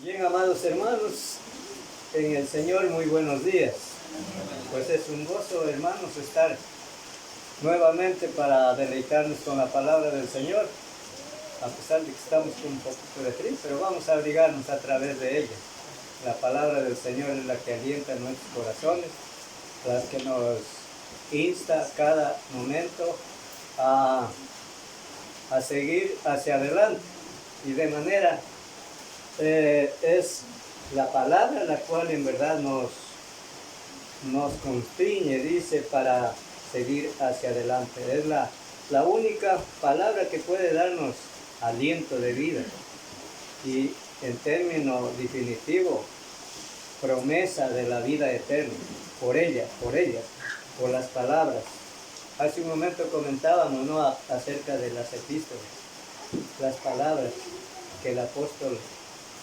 Bien, amados hermanos, en el Señor, muy buenos días. Pues es un gozo, hermanos, estar nuevamente para deleitarnos con la palabra del Señor, a pesar de que estamos con un poquito de frío, pero vamos a abrigarnos a través de ella. La palabra del Señor es la que alienta nuestros corazones, la que nos insta cada momento a seguir hacia adelante, y de manera es la palabra la cual en verdad nos constriñe, dice, para seguir hacia adelante. Es la única palabra que puede darnos aliento de vida y, en término definitivo, promesa de la vida eterna, por las palabras. Hace un momento comentábamos, ¿no?, acerca de las epístolas, las palabras que el apóstol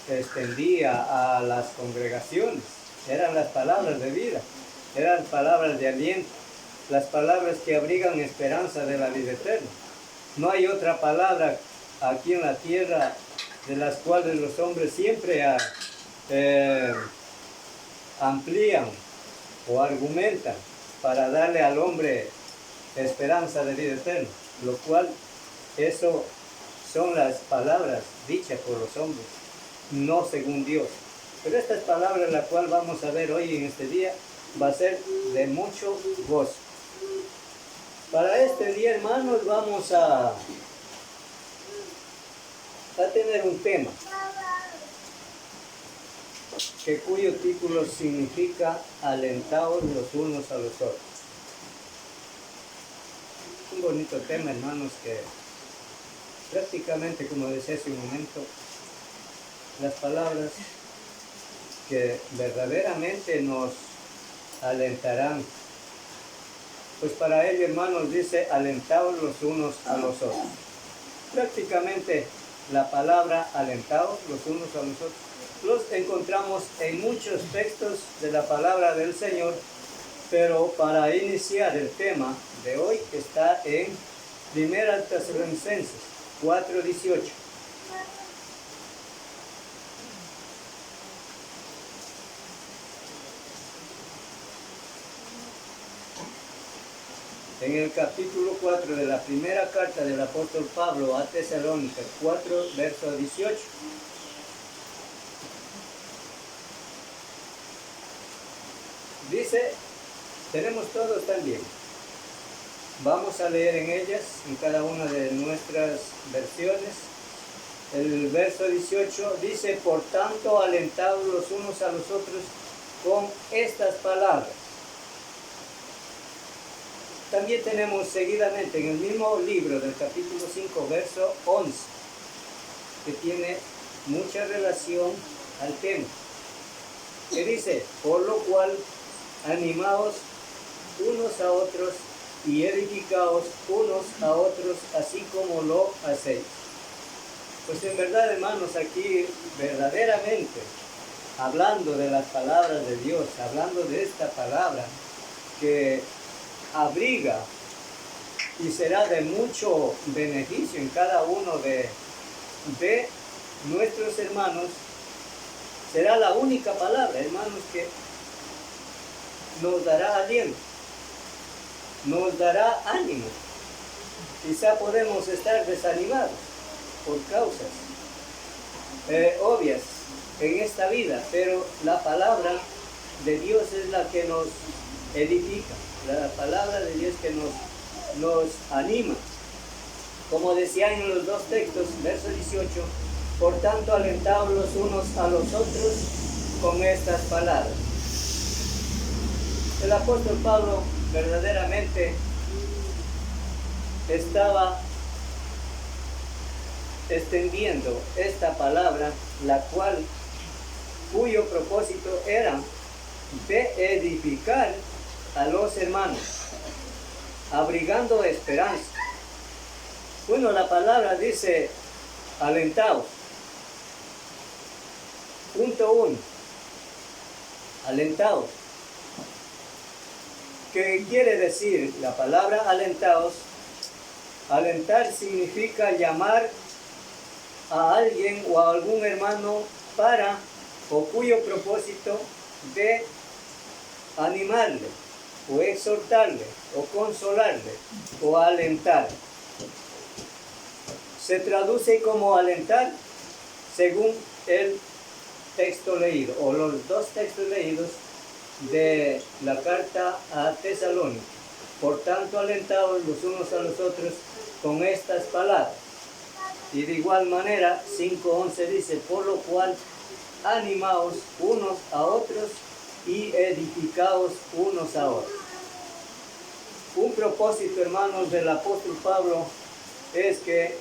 extendía a las congregaciones. Eran las palabras de vida, eran palabras de aliento, las palabras que abrigan esperanza de la vida eterna. No hay otra palabra aquí en la tierra de las cuales los hombres siempre amplían o argumentan para darle al hombre esperanza de vida eterna, lo cual eso son las palabras dichas por los hombres, no según Dios. Pero estas palabras, la cual vamos a ver hoy en este día, va a ser de mucho gozo. Para este día, hermanos, vamos a tener un tema cuyo título significa alentaos los unos a los otros. Un bonito tema, hermanos, que prácticamente, como decía hace un momento, las palabras que verdaderamente nos alentarán. Pues para ello, hermanos, dice, alentaos los unos a los otros. Prácticamente la palabra alentaos los unos a los otros los encontramos en muchos textos de la palabra del Señor, pero para iniciar el tema de hoy está en 1 Tesalonicenses 4:18. En el capítulo 4 de la primera carta del apóstol Pablo a Tesalónica, 4, verso 18. Dice, tenemos todos también. Vamos a leer en ellas, en cada una de nuestras versiones. El verso 18 dice, por tanto, alentaos los unos a los otros con estas palabras. También tenemos seguidamente en el mismo libro del capítulo 5, verso 11, que tiene mucha relación al tema, que dice, por lo cual, animaos unos a otros y edificaos unos a otros, así como lo hacéis. Pues en verdad, hermanos, aquí verdaderamente, hablando de las palabras de Dios, hablando de esta palabra que abriga y será de mucho beneficio en cada uno de nuestros hermanos, será la única palabra, hermanos, que nos dará aliento, nos dará ánimo. Quizá podemos estar desanimados por causas obvias en esta vida, pero la palabra de Dios es la que nos edifica, la palabra de Dios que nos anima. Como decía en los dos textos, verso 18, por tanto alentaos los unos a los otros con estas palabras. El apóstol Pablo verdaderamente estaba extendiendo esta palabra, cuyo propósito era de edificar a los hermanos, abrigando esperanza. Bueno, la palabra dice alentaos. Punto 1. Alentaos. ¿Qué quiere decir la palabra alentaos? Alentar significa llamar a alguien o a algún hermano para o cuyo propósito de animarle, o exhortarle, o consolarle, o alentarle. Se traduce como alentar según el texto leído, o los dos textos leídos de la carta a Tesalónica. Por tanto, alentaos los unos a los otros con estas palabras. Y de igual manera, 5:11 dice, por lo cual, animaos unos a otros y edificaos unos a otros. Un propósito, hermanos, del apóstol Pablo es que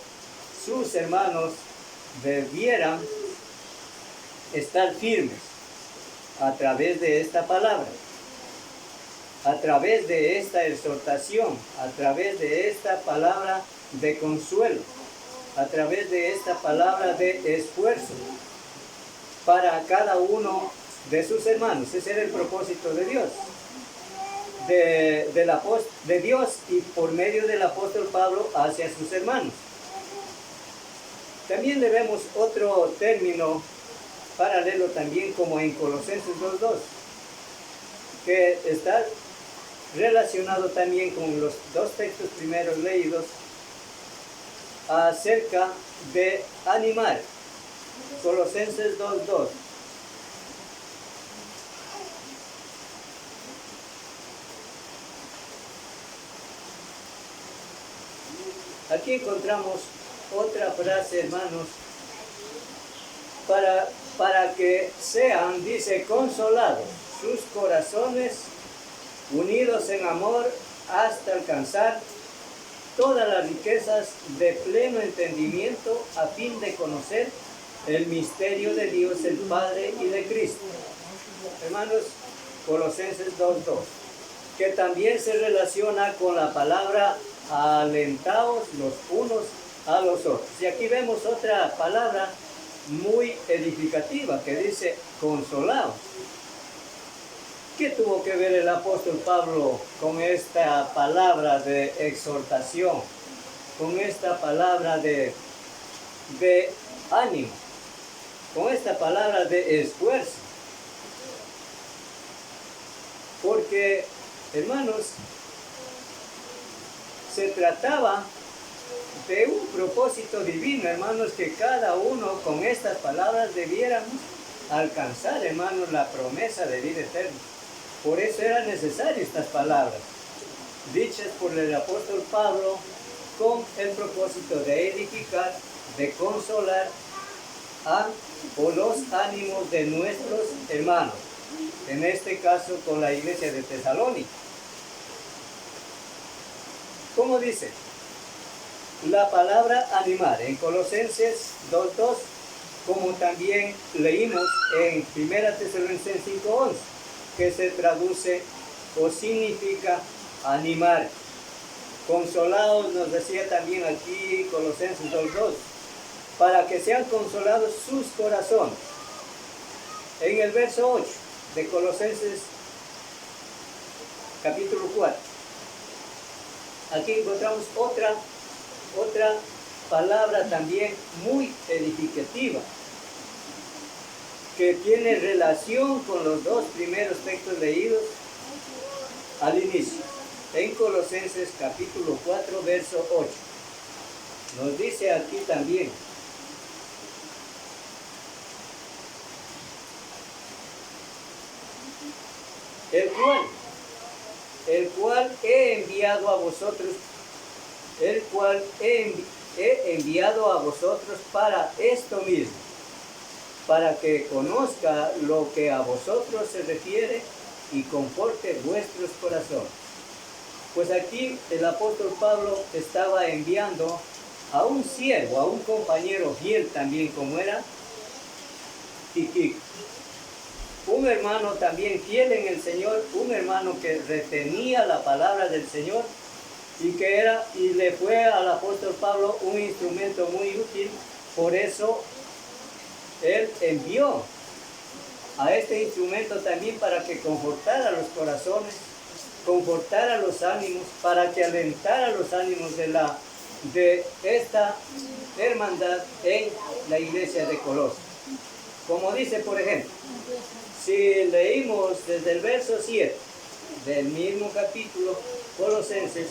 sus hermanos debieran estar firmes a través de esta palabra, a través de esta exhortación, a través de esta palabra de consuelo, a través de esta palabra de esfuerzo para cada uno de sus hermanos. Ese era el propósito de Dios, de Dios y por medio del apóstol Pablo hacia sus hermanos. También le vemos otro término paralelo también como en Colosenses 2:2, que está relacionado también con los dos textos primeros leídos acerca de animar. Colosenses 2:2. Aquí encontramos otra frase, hermanos, para que sean, dice, consolados sus corazones, unidos en amor hasta alcanzar todas las riquezas de pleno entendimiento a fin de conocer el misterio de Dios el Padre y de Cristo. Hermanos, Colosenses 2:2, que también se relaciona con la palabra alentaos los unos a los otros. Y aquí vemos otra palabra muy edificativa que dice consolaos. ¿Qué tuvo que ver el apóstol Pablo con esta palabra de exhortación, con esta palabra de ánimo, con esta palabra de esfuerzo? Porque, hermanos, se trataba de un propósito divino, hermanos, que cada uno con estas palabras debiéramos alcanzar, hermanos, la promesa de vida eterna. Por eso eran necesarias estas palabras, dichas por el apóstol Pablo, con el propósito de edificar, de consolar o los ánimos de nuestros hermanos, en este caso con la iglesia de Tesalónica. ¿Cómo dice? La palabra animar en Colosenses 2:2, como también leímos en 1 Tesalonicenses 5:11, que se traduce o significa animar. Consolados, nos decía también aquí Colosenses 2:2, para que sean consolados sus corazones. En el verso 8 de Colosenses capítulo 4, aquí encontramos otra palabra también muy edificativa, que tiene relación con los dos primeros textos leídos al inicio. En Colosenses capítulo 4, verso 8. Nos dice aquí también: el cual he enviado a vosotros, para esto mismo, para que conozca lo que a vosotros se refiere y conforte vuestros corazones. Pues aquí el apóstol Pablo estaba enviando a un siervo, a un compañero fiel también como era Tíquico, un hermano también fiel en el Señor, un hermano que retenía la palabra del Señor y le fue al apóstol Pablo un instrumento muy útil. Por eso él envió a este instrumento también para que confortara los corazones, confortara los ánimos, para que alentara los ánimos de esta hermandad en la iglesia de Colosas. Como dice, por ejemplo, si leímos desde el verso 7 del mismo capítulo, Colosenses,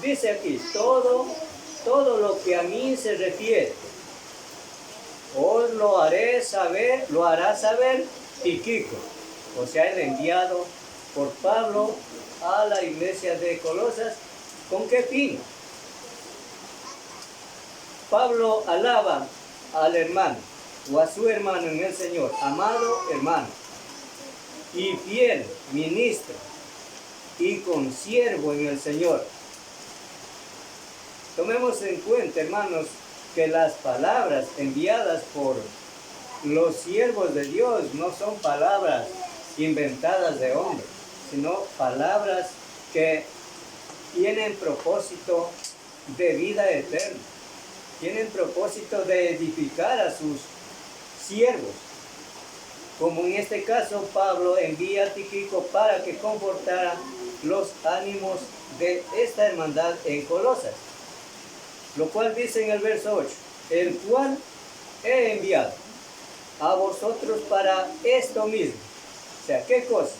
dice aquí, todo lo que a mí se refiere, os lo hará saber Tíquico, o sea, el enviado por Pablo a la iglesia de Colosas. ¿Con qué fin? Pablo alaba al hermano o a su hermano en el Señor, amado hermano y fiel ministro y consiervo en el Señor. Tomemos en cuenta, hermanos, que las palabras enviadas por los siervos de Dios no son palabras inventadas de hombres, sino palabras que tienen propósito de vida eterna, tienen propósito de edificar a sus siervos. Como en este caso, Pablo envía a Tíquico para que confortara los ánimos de esta hermandad en Colosas. Lo cual dice en el verso 8, el cual he enviado a vosotros para esto mismo. O sea, ¿qué cosa?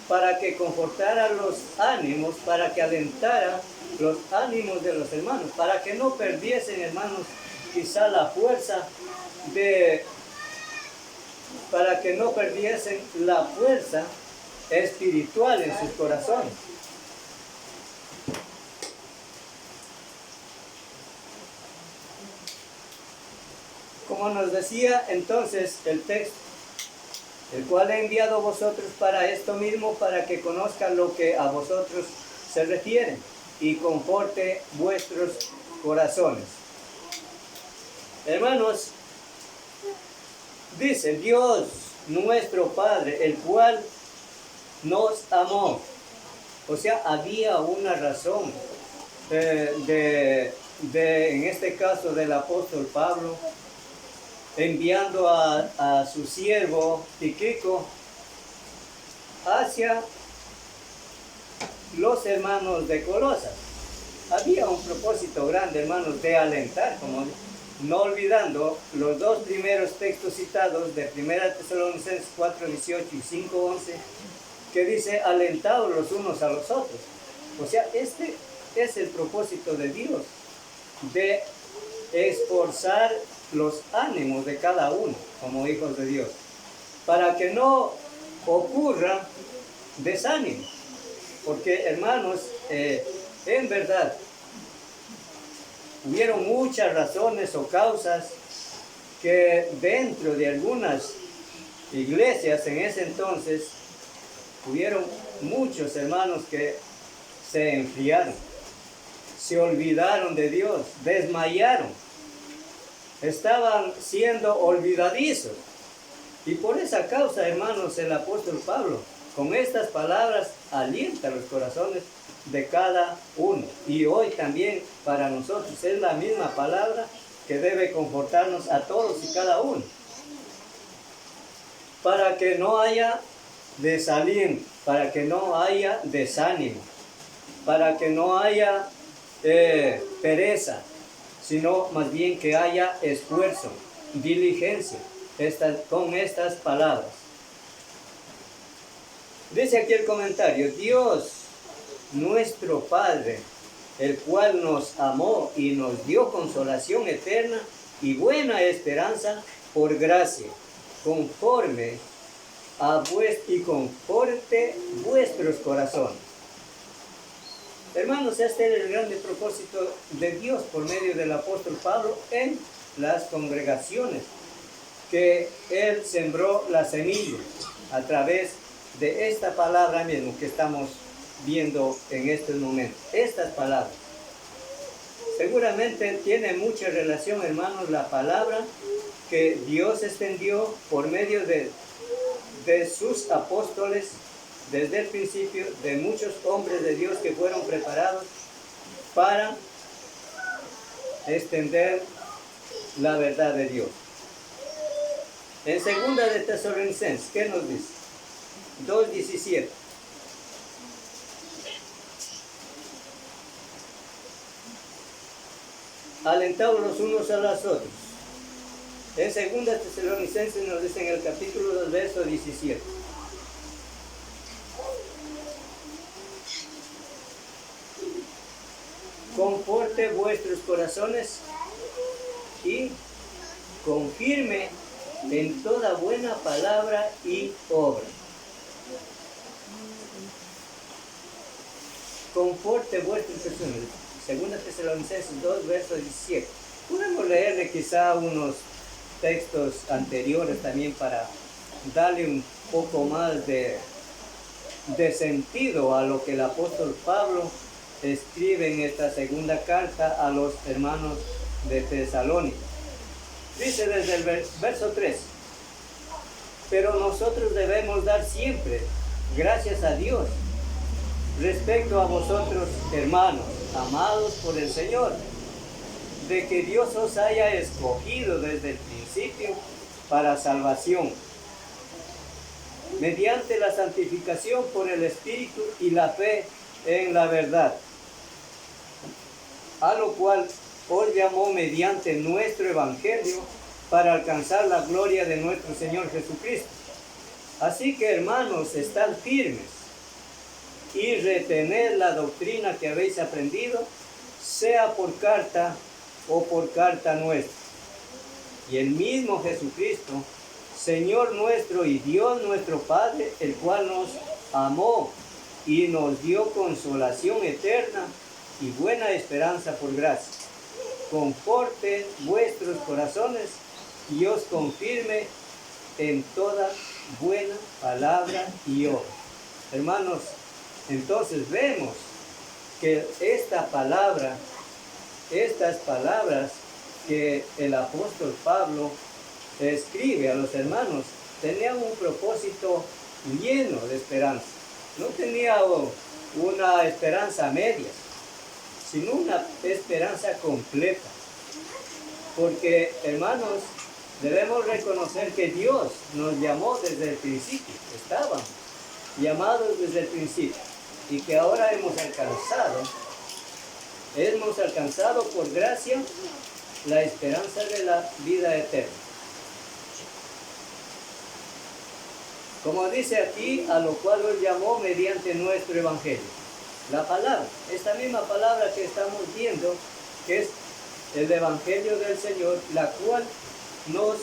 Para que confortara los ánimos, para que alentara los ánimos de los hermanos, para que no perdiesen, hermanos, quizá la fuerza para que no perdiesen la fuerza espiritual en sus corazones. Como nos decía entonces el texto, el cual he enviado a vosotros para esto mismo, para que conozcan lo que a vosotros se refiere y conforte vuestros corazones. Hermanos, dice Dios nuestro Padre, el cual nos amó. O sea, había una razón en este caso del apóstol Pablo, enviando a su siervo Tíquico hacia los hermanos de Colosas. Había un propósito grande, hermanos, de alentar, como no olvidando los dos primeros textos citados de 1 Tesalonicenses 4:18 y 5:11, que dice, alentados los unos a los otros. O sea, este es el propósito de Dios, de esforzar los ánimos de cada uno como hijos de Dios, para que no ocurra desánimo, porque, hermanos, en verdad hubieron muchas razones o causas que dentro de algunas iglesias en ese entonces hubieron muchos hermanos que se enfriaron, se olvidaron de Dios, desmayaron, estaban siendo olvidadizos. Y por esa causa, hermanos, el apóstol Pablo, con estas palabras, alienta los corazones de cada uno. Y hoy también para nosotros es la misma palabra que debe confortarnos a todos y cada uno. Para que no haya desaliento, para que no haya desánimo, para que no haya pereza, sino más bien que haya esfuerzo, diligencia, con estas palabras. Dice aquí el comentario, Dios nuestro Padre, el cual nos amó y nos dio consolación eterna y buena esperanza por gracia, conforme y conforte vuestros corazones. Hermanos, este era el grande propósito de Dios por medio del apóstol Pablo en las congregaciones, que él sembró la semilla a través de esta palabra mismo que estamos viendo en estos momentos. Estas palabras seguramente tiene mucha relación, hermanos, la palabra que Dios extendió por medio de sus apóstoles desde el principio, de muchos hombres de Dios que fueron preparados para extender la verdad de Dios. En segunda de Tesalonicenses, ¿qué nos dice? 2:17. Alentados los unos a los otros, En 2 Tesalonicenses nos dice en el capítulo 2, verso 17. Conforte vuestros corazones y confirme en toda buena palabra y obra. Conforte vuestros corazones. 2 Tesalonicenses 2, verso 17. Podemos leerle quizá unos textos anteriores también para darle un poco más de sentido a lo que el apóstol Pablo escribe en esta segunda carta a los hermanos de Tesalónica. Dice desde el verso 3: pero nosotros debemos dar siempre gracias a Dios respecto a vosotros, hermanos, amados por el Señor, de que Dios os haya escogido desde el principio para salvación, mediante la santificación por el Espíritu y la fe en la verdad, a lo cual os llamó mediante nuestro Evangelio para alcanzar la gloria de nuestro Señor Jesucristo. Así que, hermanos, estad firmes y retened la doctrina que habéis aprendido, sea por carta o por carta nuestra. Y el mismo Jesucristo, Señor nuestro y Dios nuestro Padre, el cual nos amó y nos dio consolación eterna y buena esperanza por gracia, conforte vuestros corazones y os confirme en toda buena palabra y obra. Hermanos, entonces vemos que estas palabras que el apóstol Pablo escribe a los hermanos, tenían un propósito lleno de esperanza. No tenía una esperanza a medias, sino una esperanza completa. Porque, hermanos, debemos reconocer que Dios nos llamó desde el principio. Estábamos llamados desde el principio. Y que ahora hemos alcanzado por gracia la esperanza de la vida eterna. Como dice aquí, a lo cual os llamó mediante nuestro Evangelio. La palabra, esta misma palabra que estamos viendo, que es el Evangelio del Señor, la cual nos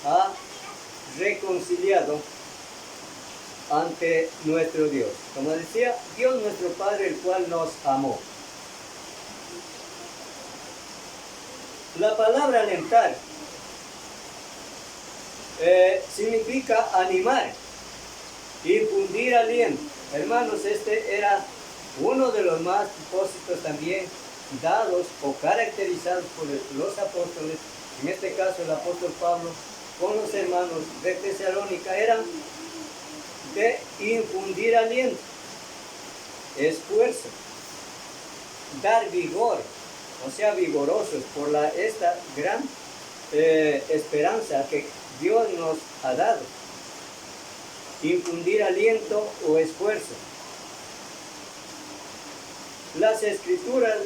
ha reconciliado ante nuestro Dios. Como decía, Dios nuestro Padre, el cual nos amó. La palabra alentar significa animar, infundir aliento. Hermanos, este era uno de los más propósitos también dados o caracterizados por los apóstoles, en este caso el apóstol Pablo, con los hermanos de Tesalónica, eran de infundir aliento, esfuerzo, dar vigor, o sea, vigorosos por esta gran esperanza que Dios nos ha dado. Infundir aliento o esfuerzo. Las escrituras,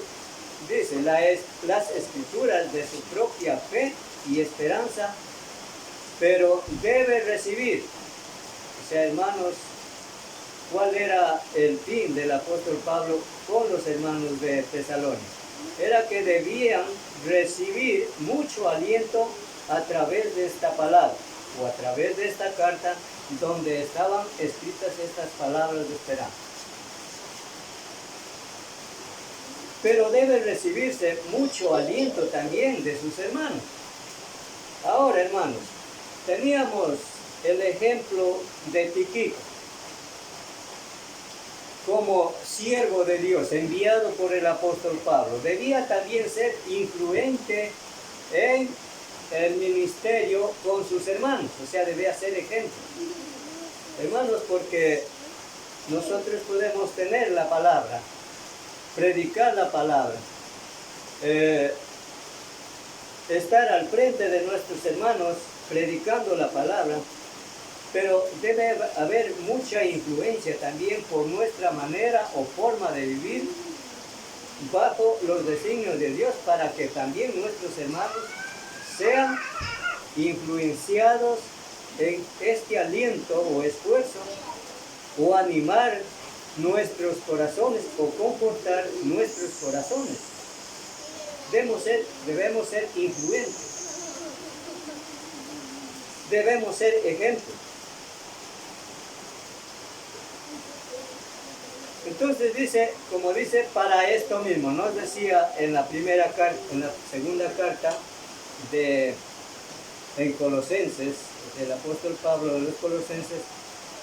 dice, las escrituras de su propia fe y esperanza, pero debe recibir. O sea, hermanos, ¿cuál era el fin del apóstol Pablo con los hermanos de Tesalónica? Era que debían recibir mucho aliento a través de esta palabra, o a través de esta carta, donde estaban escritas estas palabras de esperanza. Pero debe recibirse mucho aliento también de sus hermanos. Ahora, hermanos, teníamos el ejemplo de Tíquico como siervo de Dios, enviado por el apóstol Pablo. Debía también ser influente en el ministerio con sus hermanos, o sea, debía ser ejemplo. Hermanos, porque nosotros podemos tener la palabra, predicar la palabra, estar al frente de nuestros hermanos predicando la palabra, pero debe haber mucha influencia también por nuestra manera o forma de vivir bajo los designios de Dios, para que también nuestros hermanos sean influenciados en este aliento o esfuerzo o animar nuestros corazones o comportar nuestros corazones. Debemos ser influentes. Debemos ser ejemplos. Entonces dice, como dice, para esto mismo, nos decía en la segunda carta en Colosenses, el apóstol Pablo de los Colosenses,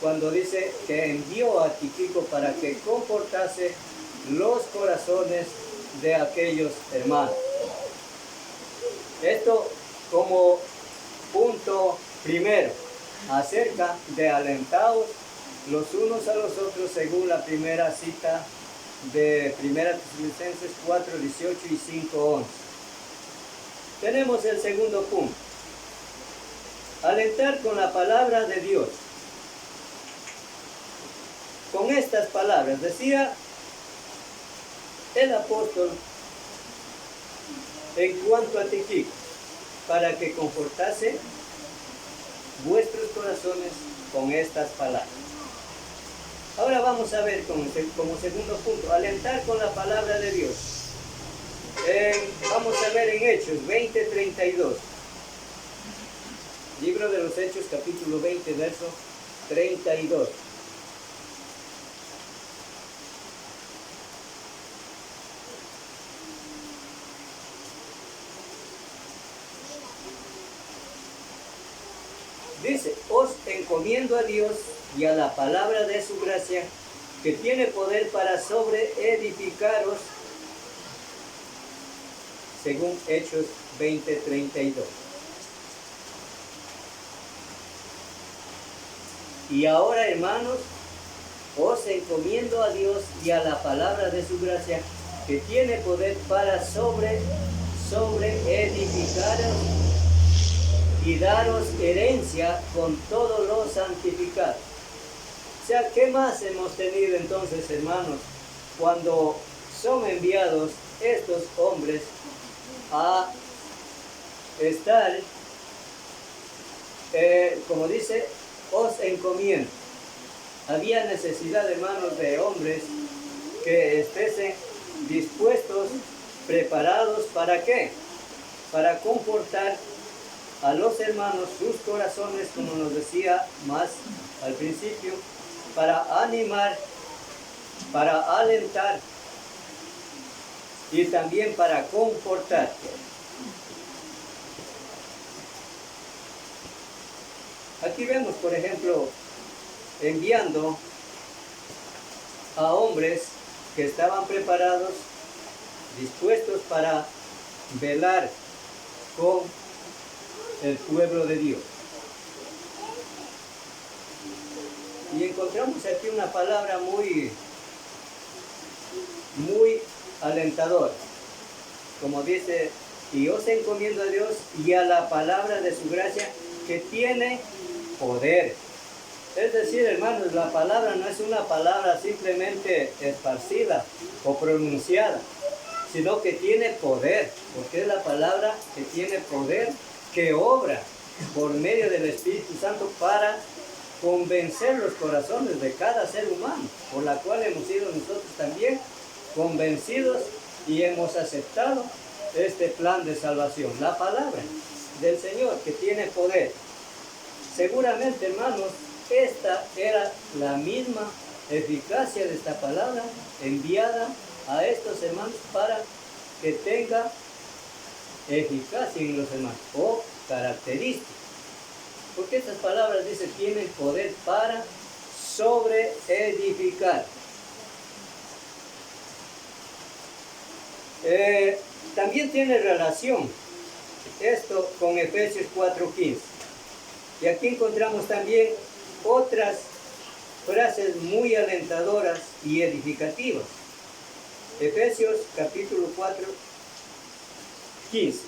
cuando dice que envió a Tíquico para que comportase los corazones de aquellos hermanos. Esto como punto primero, acerca de alentaos los unos a los otros, según la primera cita de 1 Tesalonicenses 4, 18 y 5, 11. Tenemos el segundo punto. Alentar con la palabra de Dios. Con estas palabras, decía el apóstol en cuanto a Tíquico, para que confortase vuestros corazones con estas palabras. Ahora vamos a ver como segundo punto, alentar con la palabra de Dios. Vamos a ver en Hechos 20, 32. Libro de los Hechos, capítulo 20, verso 32. Dice, os encomiendo a Dios y a la palabra de su gracia, que tiene poder para sobreedificaros, según Hechos 20, 32. Y ahora, hermanos, os encomiendo a Dios y a la palabra de su gracia, que tiene poder para sobreedificaros y daros herencia con todos los santificados. O sea, ¿qué más hemos tenido entonces, hermanos, cuando son enviados estos hombres a estar, como dice, os encomiendo? Había necesidad, hermanos, de hombres que estuviesen dispuestos, preparados, ¿para qué? Para comportar a los hermanos sus corazones, como nos decía más al principio, para animar, para alentar y también para confortar. Aquí vemos, por ejemplo, enviando a hombres que estaban preparados, dispuestos para velar con el pueblo de Dios. Y encontramos aquí una palabra muy alentadora. Como dice, y os encomiendo a Dios y a la palabra de su gracia, que tiene poder. Es decir, hermanos, la palabra no es una palabra simplemente esparcida o pronunciada, sino que tiene poder, porque es la palabra que tiene poder, que obra por medio del Espíritu Santo para convencer los corazones de cada ser humano, por la cual hemos sido nosotros también convencidos y hemos aceptado este plan de salvación. La palabra del Señor, que tiene poder. Seguramente, hermanos, esta era la misma eficacia de esta palabra enviada a estos hermanos para que tenga eficacia en los hermanos o características. Porque estas palabras, dice, tienen poder para sobreedificar. También tiene relación esto con Efesios 4:15. Y aquí encontramos también otras frases muy alentadoras y edificativas. Efesios capítulo 4, 15.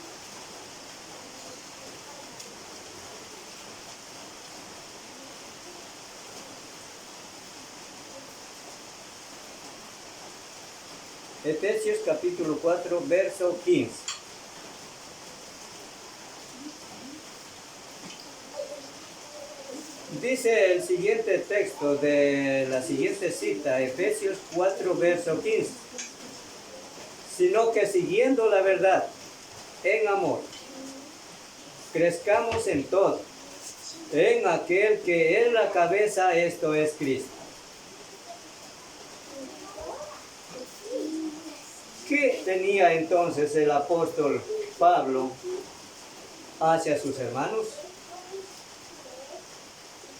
Efesios capítulo 4, verso 15. Dice el siguiente texto de la siguiente cita, Efesios 4, verso 15. Sino que siguiendo la verdad en amor, crezcamos en todo, en aquel que es la cabeza, esto es Cristo. ¿Qué tenía entonces el apóstol Pablo hacia sus hermanos?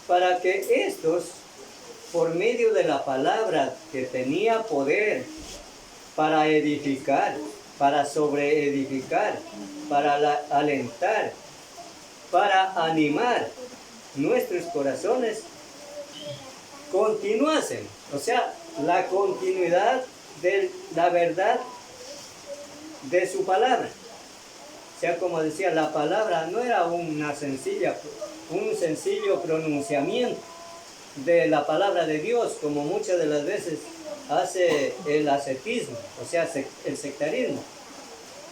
Para que estos, por medio de la palabra que tenía poder para edificar, para sobreedificar, para alentar, para animar nuestros corazones, continuasen. O sea, la continuidad de la verdad de su palabra. O sea, como decía, la palabra no era un sencillo pronunciamiento de la palabra de Dios, como muchas de las veces hace el ascetismo, o sea, el sectarismo.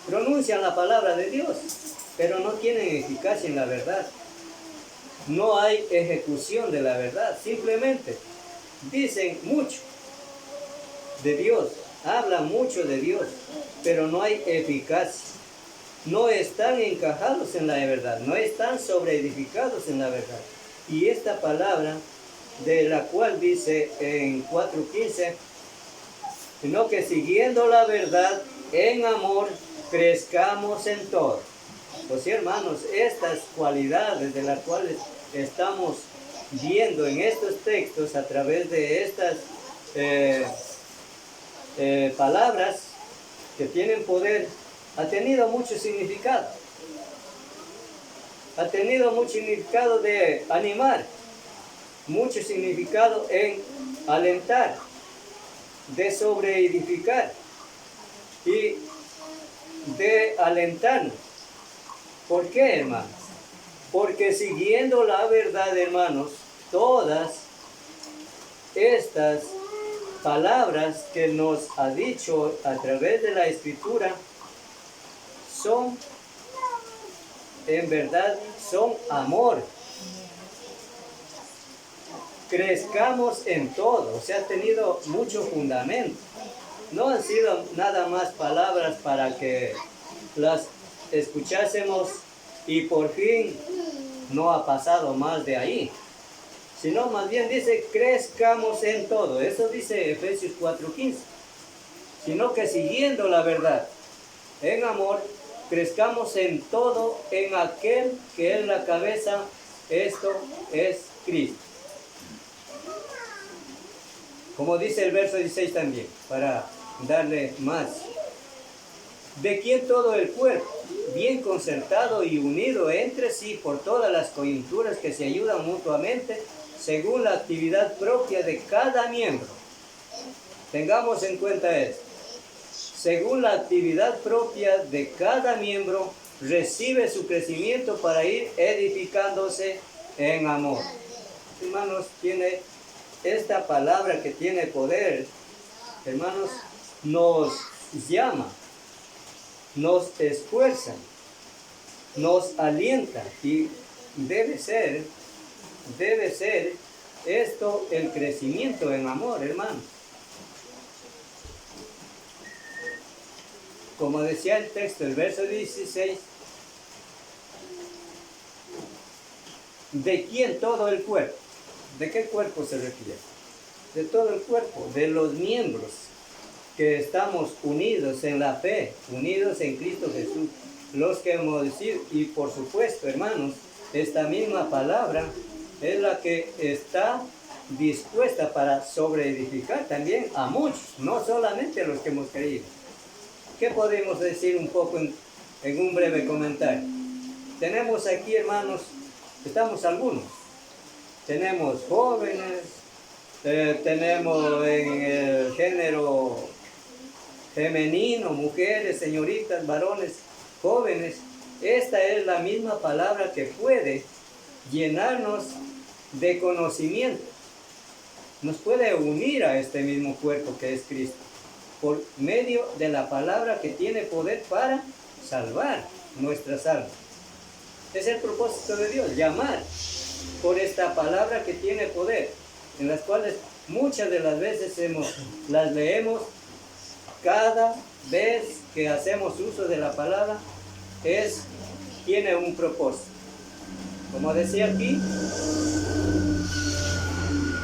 Pronuncian la palabra de Dios, pero no tienen eficacia en la verdad. No hay ejecución de la verdad, simplemente dicen mucho de Dios, hablan mucho de Dios, pero no hay eficacia. No están encajados en la verdad, no están sobreedificados en la verdad. Y esta palabra, de la cual dice en 4:15, sino que siguiendo la verdad en amor, crezcamos en todo. Pues hermanos, estas cualidades de las cuales estamos viendo en estos textos a través de estas palabras que tienen poder, ha tenido mucho significado. Ha tenido mucho significado de animar, mucho significado en alentar, de sobreedificar y de alentarnos. ¿Por qué, hermanos? Porque siguiendo la verdad, hermanos, todas estas palabras que nos ha dicho a través de la Escritura son, en verdad, son amor. Crezcamos en todo, o sea, ha tenido mucho fundamento. No han sido nada más palabras para que las escuchásemos y por fin no ha pasado más de ahí, sino más bien dice crezcamos en todo. Eso dice Efesios 4:15. Sino que siguiendo la verdad en amor, crezcamos en todo en aquel que es la cabeza, esto es Cristo. Como dice el verso 16 también, para darle más. De quien todo el cuerpo, bien concertado y unido entre sí por todas las coyunturas que se ayudan mutuamente, según la actividad propia de cada miembro. Tengamos en cuenta esto. Según la actividad propia de cada miembro, recibe su crecimiento para ir edificándose en amor. Hermanos, tiene esta palabra que tiene poder, hermanos, nos llama, nos esfuerza, nos alienta y debe ser esto el crecimiento en amor, hermanos. Como decía el texto, el verso 16, ¿de quién todo el cuerpo? ¿De qué cuerpo se refiere? De todo el cuerpo, de los miembros que estamos unidos en la fe, unidos en Cristo Jesús, los que hemos de decir, y por supuesto, hermanos, esta misma palabra es la que está dispuesta para sobreedificar también a muchos, no solamente a los que hemos creído. ¿Qué podemos decir un poco en un breve comentario? Tenemos aquí, hermanos, estamos algunos. Tenemos jóvenes, tenemos en el género femenino, mujeres, señoritas, varones, jóvenes. Esta es la misma palabra que puede llenarnos de conocimiento. Nos puede unir a este mismo cuerpo que es Cristo, por medio de la palabra que tiene poder para salvar nuestras almas. Es el propósito de Dios, llamar por esta palabra que tiene poder, en las cuales muchas de las veces las leemos. Cada vez que hacemos uso de la palabra, tiene un propósito. Como decía aquí,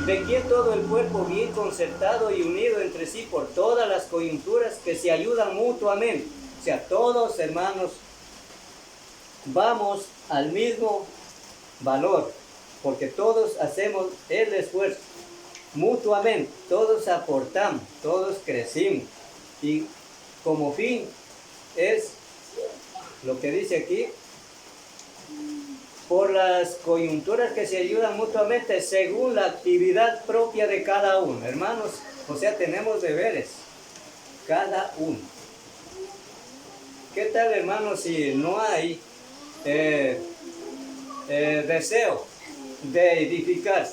de que todo el cuerpo bien concertado y unido entre sí por todas las coyunturas que se ayudan mutuamente. O sea, todos hermanos vamos al mismo valor, porque todos hacemos el esfuerzo mutuamente, todos aportamos, todos crecimos, y como fin es lo que dice aquí, por las coyunturas que se ayudan mutuamente según la actividad propia de cada uno. Hermanos, o sea, tenemos deberes, cada uno. ¿Qué tal, hermanos, si no hay deseo de edificar,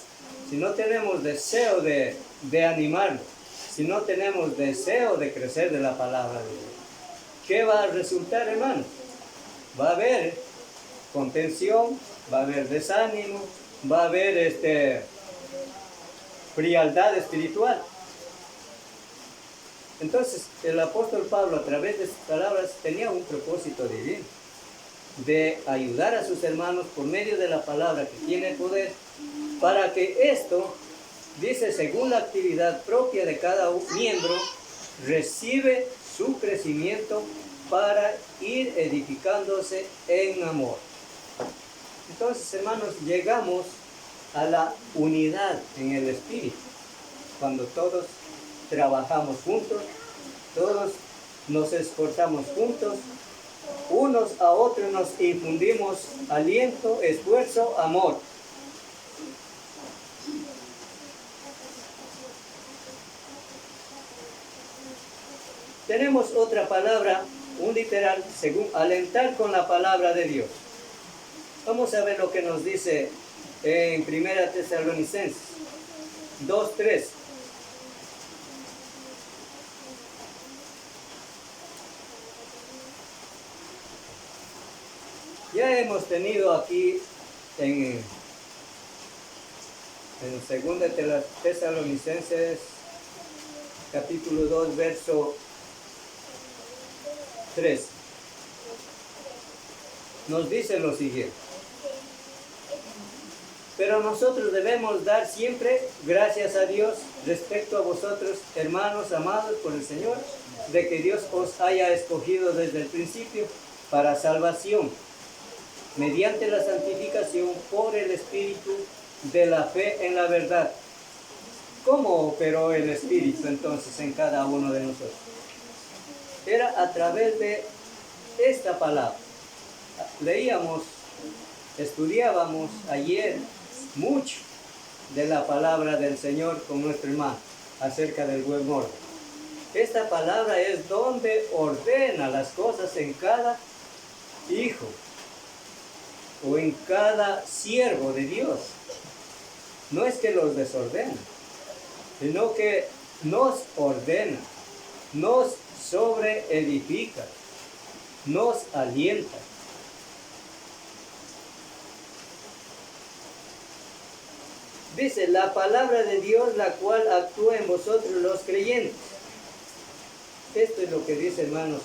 si no tenemos deseo de animarnos, si no tenemos deseo de crecer de la palabra de Dios? ¿Qué va a resultar, hermanos? Va a haber contención, va a haber desánimo, va a haber frialdad espiritual. Entonces, el apóstol Pablo, a través de sus palabras, tenía un propósito divino, de ayudar a sus hermanos por medio de la palabra que tiene poder, para que esto, dice, según la actividad propia de cada miembro, recibe su crecimiento para ir edificándose en amor. Entonces, hermanos, llegamos a la unidad en el Espíritu, cuando todos trabajamos juntos, todos nos esforzamos juntos, unos a otros nos infundimos aliento, esfuerzo, amor. Tenemos otra palabra, un literal, según alentar con la palabra de Dios. Vamos a ver lo que nos dice en 1 Tesalonicenses 2:3. Ya hemos tenido aquí en 2 Tesalonicenses capítulo 2, verso 3. Nos dice lo siguiente: pero nosotros debemos dar siempre gracias a Dios respecto a vosotros, hermanos amados por el Señor, de que Dios os haya escogido desde el principio para salvación, mediante la santificación por el Espíritu de la fe en la verdad. ¿Cómo operó el Espíritu entonces en cada uno de nosotros? Era a través de esta palabra. Leíamos, estudiábamos ayer mucho de la palabra del Señor con nuestro hermano acerca del buen orden. Esta palabra es donde ordena las cosas en cada hijo o en cada siervo de Dios. No es que los desordena, sino que nos ordena, nos sobreedifica, nos alienta. Dice, la palabra de Dios, la cual actúa en vosotros los creyentes. Esto es lo que dice, hermanos,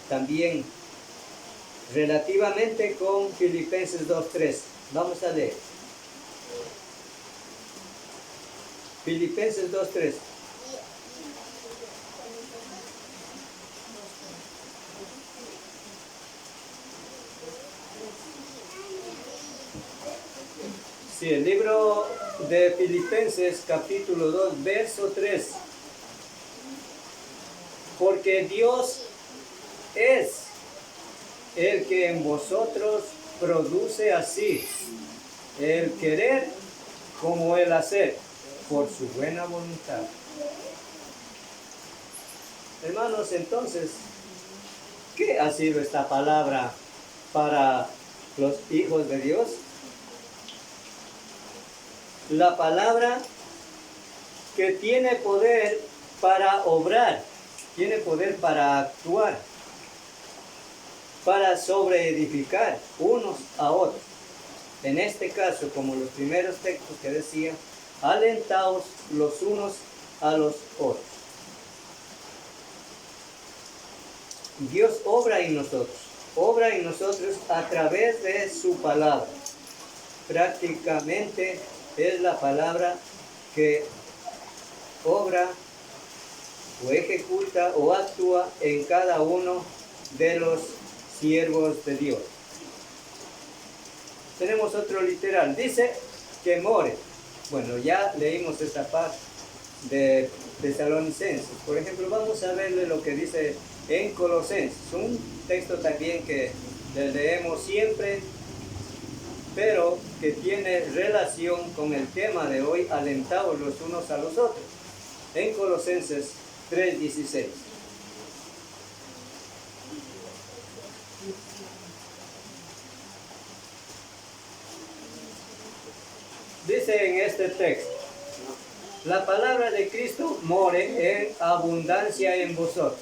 también relativamente con Filipenses 2:3. Vamos a leer. Filipenses 2:3. Sí, el libro de Filipenses capítulo 2, verso 3. Porque Dios es el que en vosotros produce así el querer como el hacer, por su buena voluntad. Hermanos, entonces, ¿qué ha sido esta palabra para los hijos de Dios? La palabra que tiene poder para obrar, tiene poder para actuar, para sobreedificar unos a otros. En este caso, como los primeros textos que decía, alentaos los unos a los otros. Dios obra en nosotros a través de su palabra. Prácticamente es la palabra que obra o ejecuta o actúa en cada uno de los siervos de Dios. Tenemos otro literal, dice que more. Bueno, ya leímos esta parte de Tesalonicenses. Por ejemplo, vamos a verle lo que dice en Colosenses, un texto también que leemos siempre, pero que tiene relación con el tema de hoy, alentados los unos a los otros. En Colosenses 3:16. Dice en este texto: la palabra de Cristo more en abundancia en vosotros,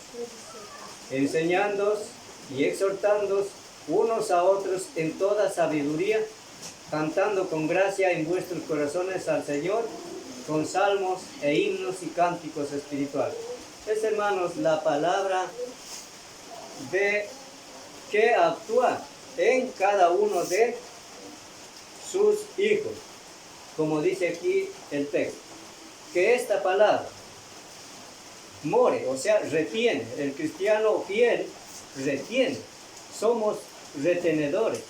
enseñándoos y exhortándoos unos a otros en toda sabiduría, cantando con gracia en vuestros corazones al Señor, con salmos e himnos y cánticos espirituales. Es, hermanos, la palabra de que actúa en cada uno de sus hijos, como dice aquí el texto, que esta palabra more, o sea, retiene. El cristiano fiel retiene. Somos retenedores.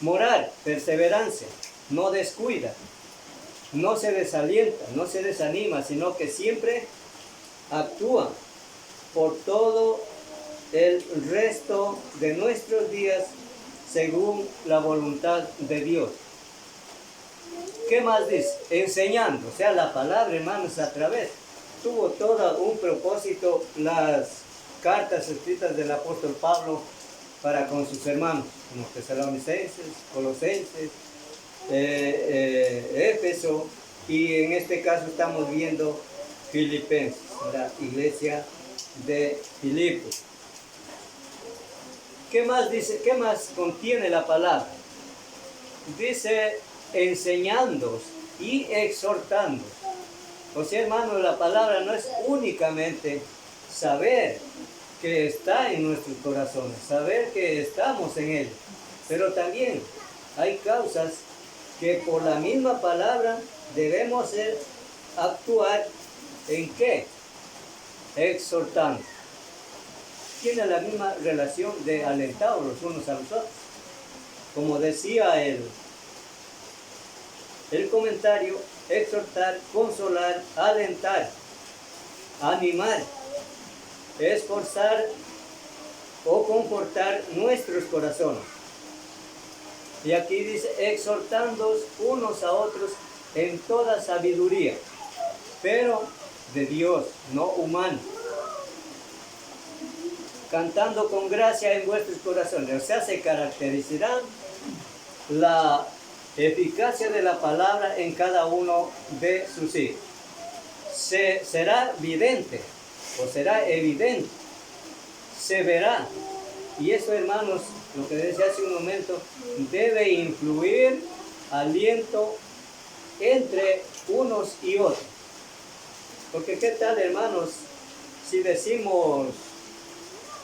Morar, perseverancia, no descuida, no se desalienta, no se desanima, sino que siempre actúa por todo el resto de nuestros días según la voluntad de Dios. ¿Qué más dice? Enseñando, o sea, la palabra, hermanos, a través. Tuvo todo un propósito las cartas escritas del apóstol Pablo para con sus hermanos, como Tesalonicenses, Colosenses, Éfeso, y en este caso estamos viendo Filipenses, la iglesia de Filipos. ¿Qué más dice? ¿Qué más contiene la palabra? Dice enseñándoos y exhortando. O sea, hermano, la palabra no es únicamente saber que está en nuestros corazones, saber que estamos en él, pero también hay causas que por la misma palabra debemos actuar. ¿En qué? Exhortando. Tiene la misma relación de alentados los unos a los otros. Como decía el comentario, exhortar, consolar, alentar, animar, esforzar o confortar nuestros corazones. Y aquí dice, exhortándoos unos a otros en toda sabiduría, pero de Dios, no humano, cantando con gracia en vuestros corazones. O sea, se caracterizará la eficacia de la palabra en cada uno de sus hijos. Será evidente, se verá. Y eso, hermanos, lo que decía hace un momento, debe influir aliento entre unos y otros. Porque qué tal, hermanos, si decimos,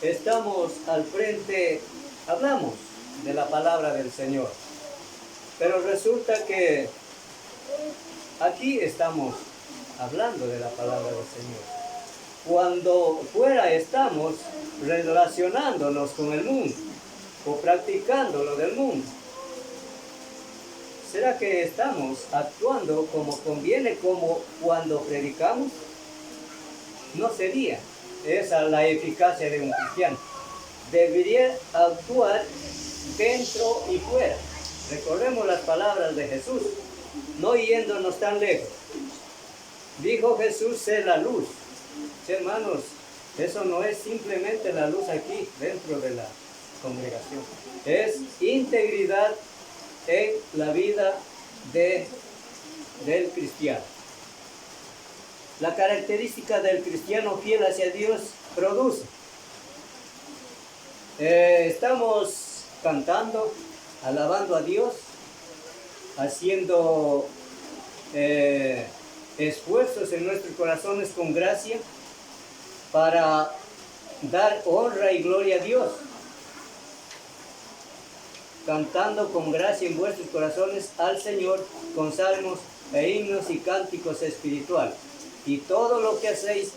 estamos al frente, hablamos de la palabra del Señor, pero resulta que aquí estamos hablando de la palabra del Señor. Cuando fuera estamos relacionándonos con el mundo o practicando lo del mundo. ¿Será que estamos actuando como conviene, como cuando predicamos? No sería esa la eficacia de un cristiano. Debería actuar dentro y fuera. Recordemos las palabras de Jesús, no yéndonos tan lejos. Dijo Jesús, sé la luz. Sí, hermanos, eso no es simplemente la luz aquí dentro de la congregación. Es integridad en la vida del cristiano. La característica del cristiano fiel hacia Dios produce. Estamos cantando, alabando a Dios, haciendo esfuerzos en nuestros corazones con gracia para dar honra y gloria a Dios, cantando con gracia en vuestros corazones al Señor con salmos e himnos y cánticos espirituales. Y todo lo que hacéis,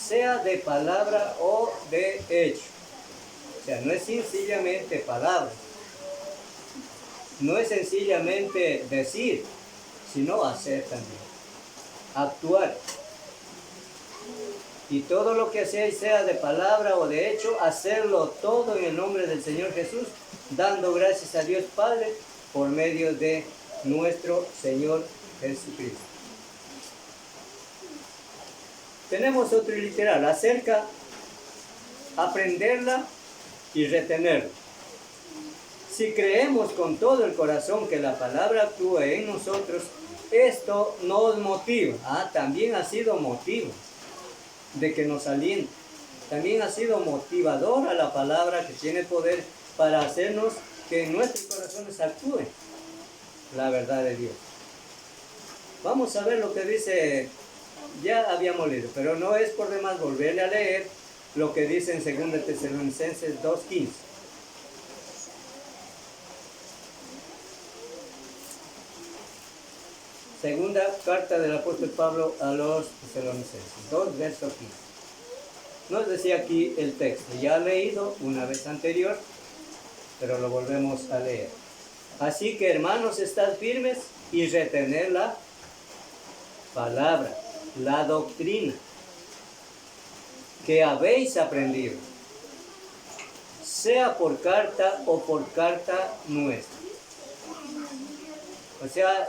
sea de palabra o de hecho. O sea, no es sencillamente palabra, no es sencillamente decir, sino hacer también, actuar. Y todo lo que hacéis, sea de palabra o de hecho, hacerlo todo en el nombre del Señor Jesús, dando gracias a Dios Padre por medio de nuestro Señor Jesucristo. Tenemos otro literal, acerca, aprenderla y retenerla. Si creemos con todo el corazón que la palabra actúa en nosotros, esto nos motiva. También ha sido motivo de que nos aliente. También ha sido motivadora la palabra que tiene poder para hacernos que en nuestros corazones actúe la verdad de Dios. Vamos a ver lo que dice, ya habíamos leído, pero no es por demás volverle a leer lo que dice en 2 Tesalonicenses 2:15. Segunda carta del apóstol Pablo a los Tesalonicenses, 2, verso 15. Nos decía aquí el texto, ya leído una vez anterior, pero lo volvemos a leer. Así que, hermanos, estad firmes y retened la palabra, la doctrina que habéis aprendido, sea por carta o por carta nuestra. O sea,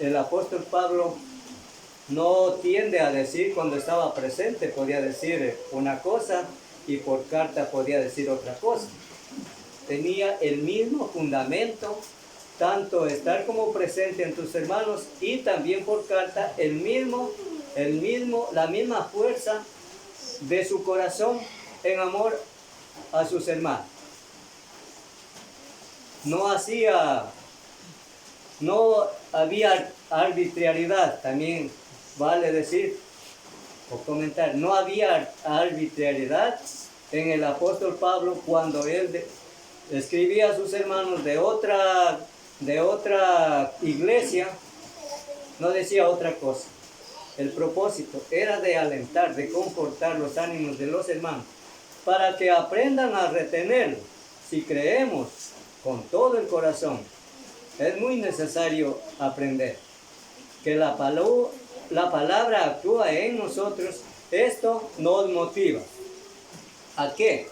el apóstol Pablo no tiende a decir cuando estaba presente, podía decir una cosa y por carta podía decir otra cosa. Tenía el mismo fundamento, tanto estar como presente en tus hermanos y también por carta la misma fuerza de su corazón en amor a sus hermanos. No había arbitrariedad, también vale decir o comentar, no había arbitrariedad en el apóstol Pablo cuando él escribía a sus hermanos de otra iglesia, no decía otra cosa. El propósito era de alentar, de confortar los ánimos de los hermanos, para que aprendan a retenerlo. Si creemos con todo el corazón, es muy necesario aprender que la palabra actúa en nosotros. Esto nos motiva. ¿A qué?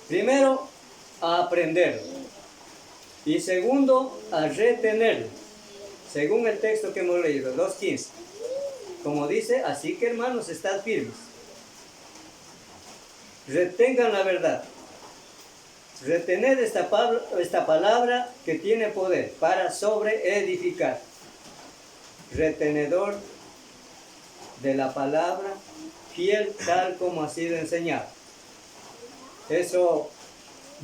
Primero, a aprenderlo. Y segundo, a retenerlo. Según el texto que hemos leído, 2:15. Como dice, así que hermanos, estad firmes. Retengan la verdad. Retened esta palabra que tiene poder para sobreedificar. Retenedor de la palabra, fiel tal como ha sido enseñado. Eso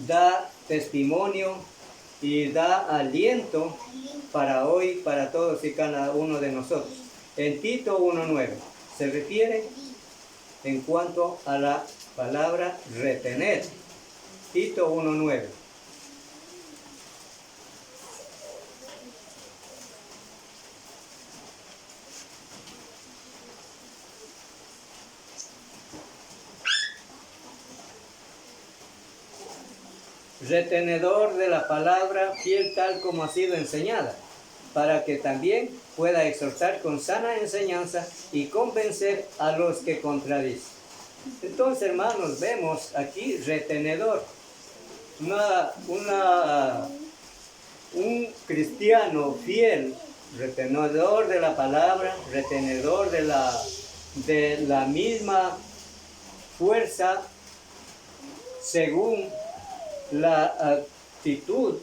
da testimonio y da aliento para hoy, para todos y cada uno de nosotros. En Tito 1:9 se refiere en cuanto a la palabra retener. Tito 1:9. Retenedor de la palabra, fiel tal como ha sido enseñada, para que también pueda exhortar con sana enseñanza y convencer a los que contradicen. Entonces, hermanos, vemos aquí retenedor. Un cristiano fiel, retenedor de la palabra, retenedor de la misma fuerza, según la actitud,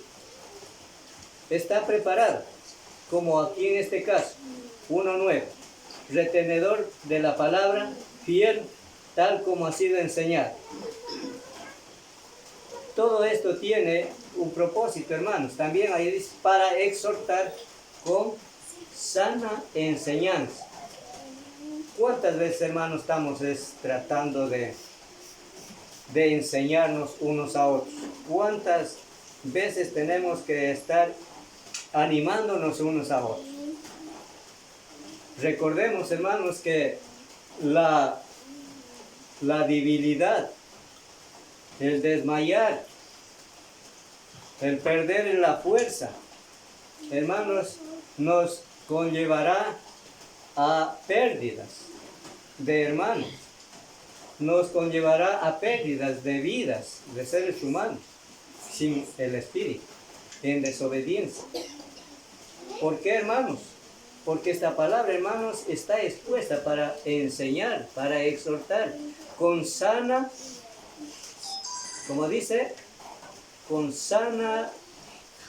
está preparado, como aquí en este caso, 1:9, retenedor de la palabra, fiel tal como ha sido enseñado. todo esto tiene un propósito, hermanos. También ahí dice, para exhortar con sana enseñanza. ¿Cuántas veces, hermanos, estamos tratando de enseñarnos unos a otros? ¿Cuántas veces tenemos que estar animándonos unos a otros? Recordemos, hermanos, que la debilidad, el desmayar, el perder la fuerza, hermanos, nos conllevará a pérdidas de hermanos, nos conllevará a pérdidas de vidas de seres humanos sin el Espíritu, en desobediencia. ¿Por qué, hermanos? Porque esta palabra, hermanos, está expuesta para enseñar, para exhortar, con sana, como dice, con sana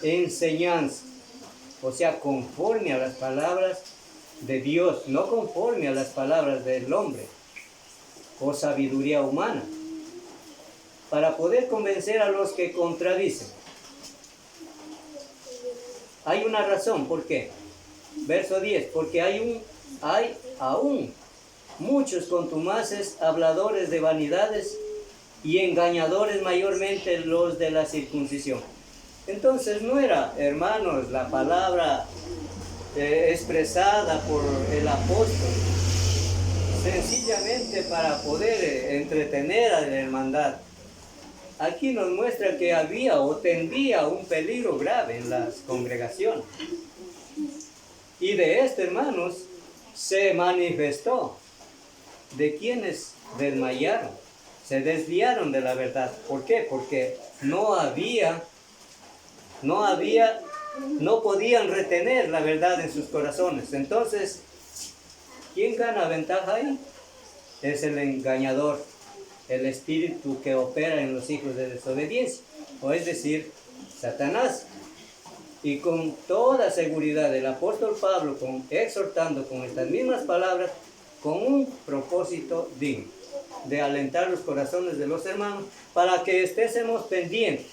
enseñanza. O sea, conforme a las palabras de Dios, no conforme a las palabras del hombre o sabiduría humana, para poder convencer a los que contradicen. Hay una razón, ¿por qué? Verso 10, porque hay aún muchos contumaces, habladores de vanidades y engañadores, mayormente los de la circuncisión. Entonces no era, hermanos, la palabra expresada por el apóstol sencillamente para poder entretener a la hermandad. Aquí nos muestra que había o tendría un peligro grave en las congregaciones. Y de esto, hermanos, se manifestó de quienes desmayaron, se desviaron de la verdad. ¿Por qué? Porque no podían retener la verdad en sus corazones. Entonces, ¿quién gana ventaja ahí? Es el engañador, el espíritu que opera en los hijos de desobediencia, o es decir, Satanás. Y con toda seguridad el apóstol Pablo, exhortando con estas mismas palabras, con un propósito digno, de alentar los corazones de los hermanos, para que estemos pendientes,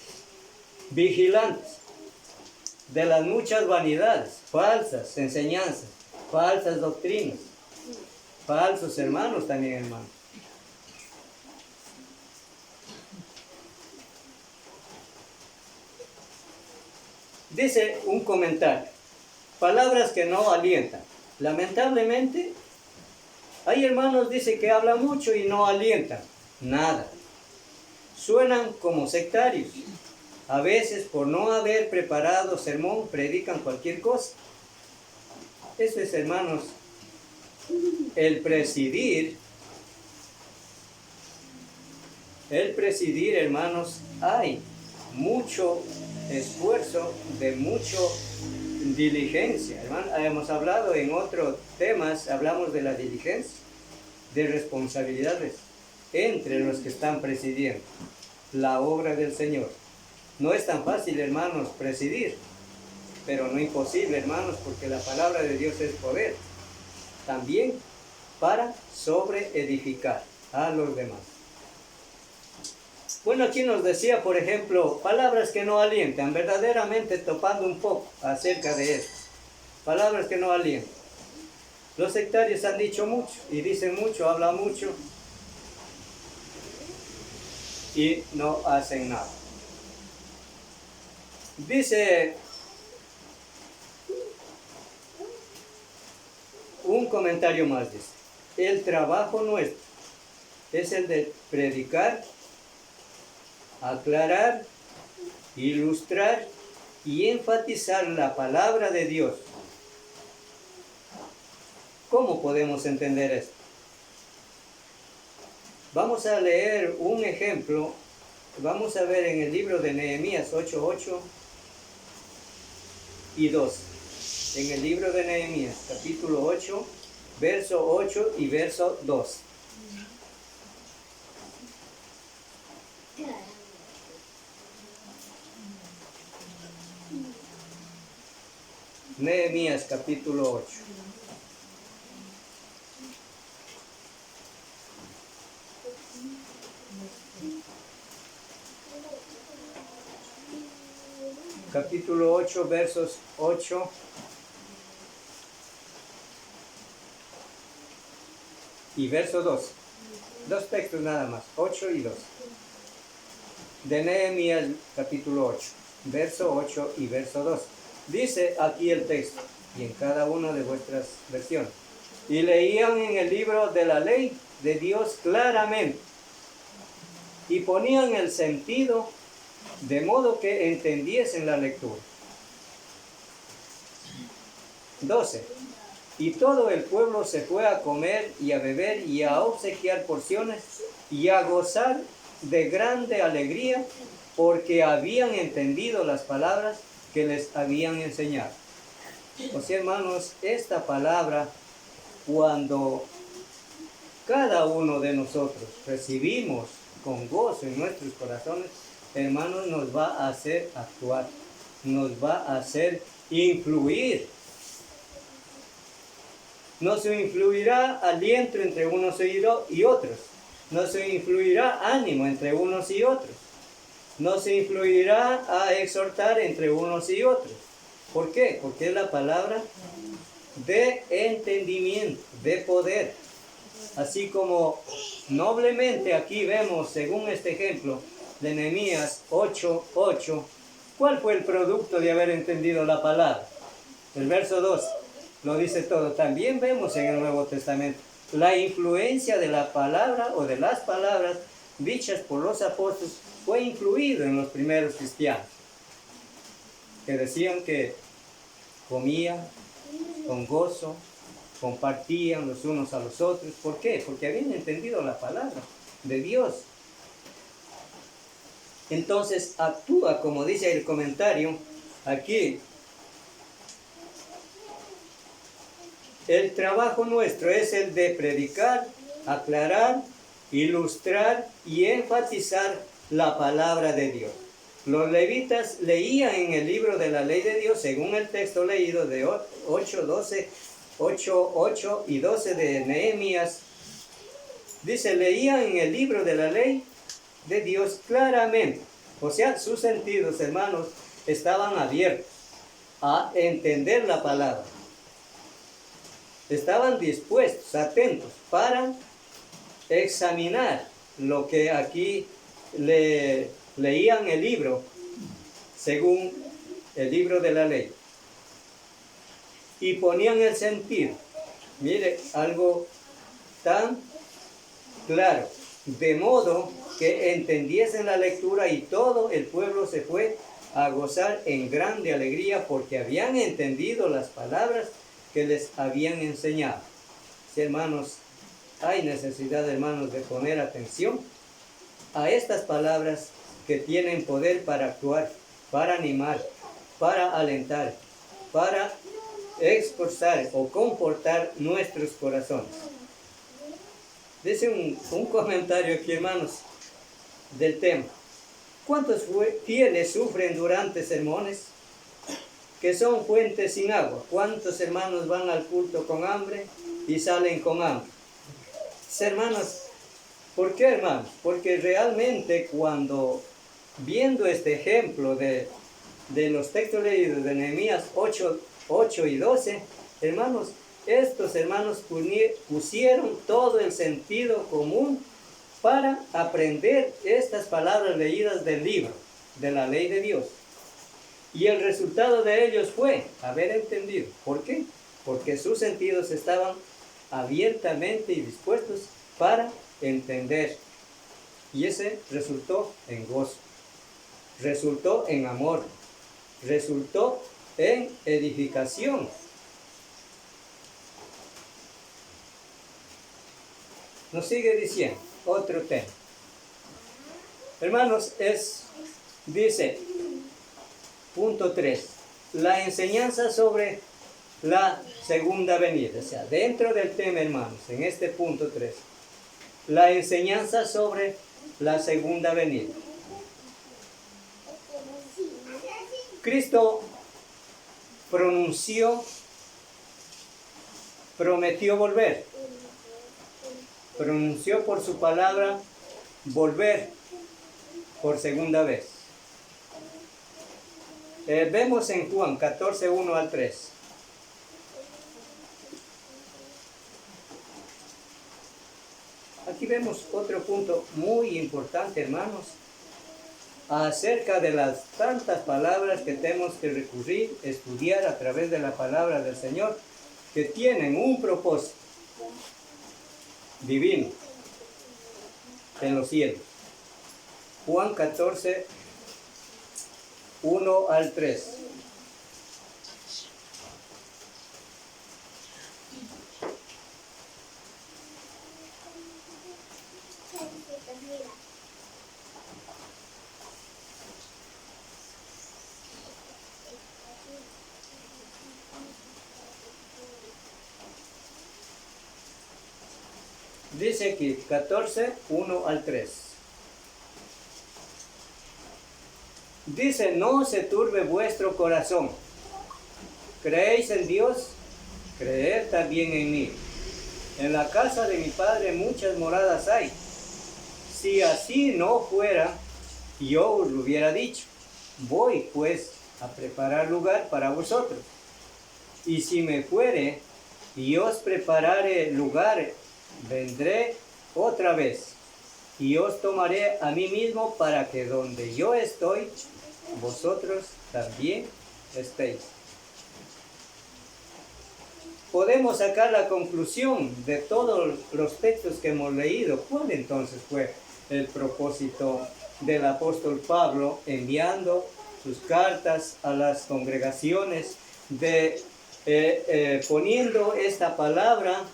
vigilantes, de las muchas vanidades, falsas enseñanzas, falsas doctrinas, falsos hermanos también, hermanos. Dice un comentario, palabras que no alientan. Lamentablemente, hay hermanos, dice que hablan mucho y no alientan nada. Suenan como sectarios. A veces, por no haber preparado sermón, predican cualquier cosa. Eso es, hermanos, el presidir, hermanos, hay mucho esfuerzo, de mucha diligencia. Hermano, hemos hablado en otros temas, hablamos de la diligencia, de responsabilidades entre los que están presidiendo la obra del Señor. No es tan fácil, hermanos, presidir, pero no imposible, hermanos, porque la palabra de Dios es poder. También para sobreedificar a los demás. Bueno, aquí nos decía, por ejemplo, palabras que no alientan, verdaderamente topando un poco acerca de esto. Palabras que no alientan. Los sectarios han dicho mucho y dicen mucho, hablan mucho y no hacen nada. Dice un comentario más, dice, el trabajo nuestro es el de predicar, aclarar, ilustrar y enfatizar la palabra de Dios. ¿Cómo podemos entender esto? Vamos a leer un ejemplo. Vamos a ver en el libro de Nehemías 8:8 y 2. En el libro de Nehemías, capítulo 8, verso 8 y verso 2. Nehemías capítulo 8. capítulo 8, versos 8 y verso 2. Dos textos nada más, 8 y 2. De Nehemías capítulo 8, verso 8 y verso 2. Dice aquí el texto, y en cada una de vuestras versiones. Y leían en el libro de la ley de Dios claramente, y ponían el sentido de modo que entendiesen la lectura. 12. Y todo el pueblo se fue a comer y a beber y a obsequiar porciones y a gozar de grande alegría, porque habían entendido las palabras que les habían enseñado. O sea, hermanos, esta palabra, cuando cada uno de nosotros recibimos con gozo en nuestros corazones, hermanos, nos va a hacer actuar, nos va a hacer influir. Nos influirá aliento entre unos y otros. Nos influirá ánimo entre unos y otros. Nos influirá a exhortar entre unos y otros. ¿Por qué? Porque es la palabra de entendimiento, de poder. Así como noblemente aquí vemos, según este ejemplo de Nehemías 8:8, ¿cuál fue el producto de haber entendido la palabra? El verso 2 lo dice todo. También vemos en el Nuevo Testamento la influencia de la palabra o de las palabras dichas por los apóstoles fue incluido en los primeros cristianos, que decían que comían con gozo, compartían los unos a los otros. ¿Por qué? Porque habían entendido la palabra de Dios. Entonces actúa, como dice el comentario aquí, el trabajo nuestro es el de predicar, aclarar, ilustrar y enfatizar la palabra de Dios. Los levitas leían en el libro de la ley de Dios, según el texto leído de 8 y 12 de Nehemías. Dice, leían en el libro de la ley de Dios claramente. O sea, sus sentidos, hermanos, estaban abiertos a entender la palabra. Estaban dispuestos, atentos, para examinar lo que aquí leían el libro, según el libro de la ley. Y ponían el sentido. Mire, algo tan claro, de modo que entendiesen la lectura, y todo el pueblo se fue a gozar en grande alegría, porque habían entendido las palabras que les habían enseñado. Sí, hermanos, hay necesidad, hermanos, de poner atención a estas palabras que tienen poder para actuar, para animar, para alentar, para esforzar o confortar nuestros corazones. Dice un comentario aquí, hermanos, del tema. ¿Cuántos fieles sufren durante sermones que son fuentes sin agua? ¿Cuántos hermanos van al culto con hambre y salen con hambre? Hermanos, ¿por qué, hermanos? Porque realmente cuando, viendo este ejemplo de los textos leídos de Nehemías 8 y 12, hermanos, estos hermanos pusieron todo el sentido común para aprender estas palabras leídas del libro, de la ley de Dios. Y el resultado de ellos fue haber entendido. ¿Por qué? Porque sus sentidos estaban abiertamente y dispuestos para entender. Y ese resultó en gozo, resultó en amor, resultó en edificación. Nos sigue diciendo otro tema. Hermanos, dice, punto 3, la enseñanza sobre la segunda venida. O sea, dentro del tema, hermanos, en este punto 3, la enseñanza sobre la segunda venida. Cristo prometió volver. Pronunció por su palabra volver por segunda vez. Vemos en Juan 14, 1 al 3. Aquí vemos otro punto muy importante, hermanos, acerca de las tantas palabras que tenemos que recurrir, estudiar a través de la palabra del Señor, que tienen un propósito divino en los cielos. Juan 14, 1 al 3. Dice aquí 14, 1 al 3. Dice, no se turbe vuestro corazón. ¿Creéis en Dios? Creed también en mí. En la casa de mi Padre muchas moradas hay. Si así no fuera, yo os lo hubiera dicho. Voy pues a preparar lugar para vosotros. Y si me fuere y os preparare lugar, vendré otra vez y os tomaré a mí mismo, para que donde yo estoy, vosotros también estéis. Podemos sacar la conclusión de todos los textos que hemos leído. ¿Cuál entonces fue el propósito del apóstol Pablo enviando sus cartas a las congregaciones, poniendo esta palabra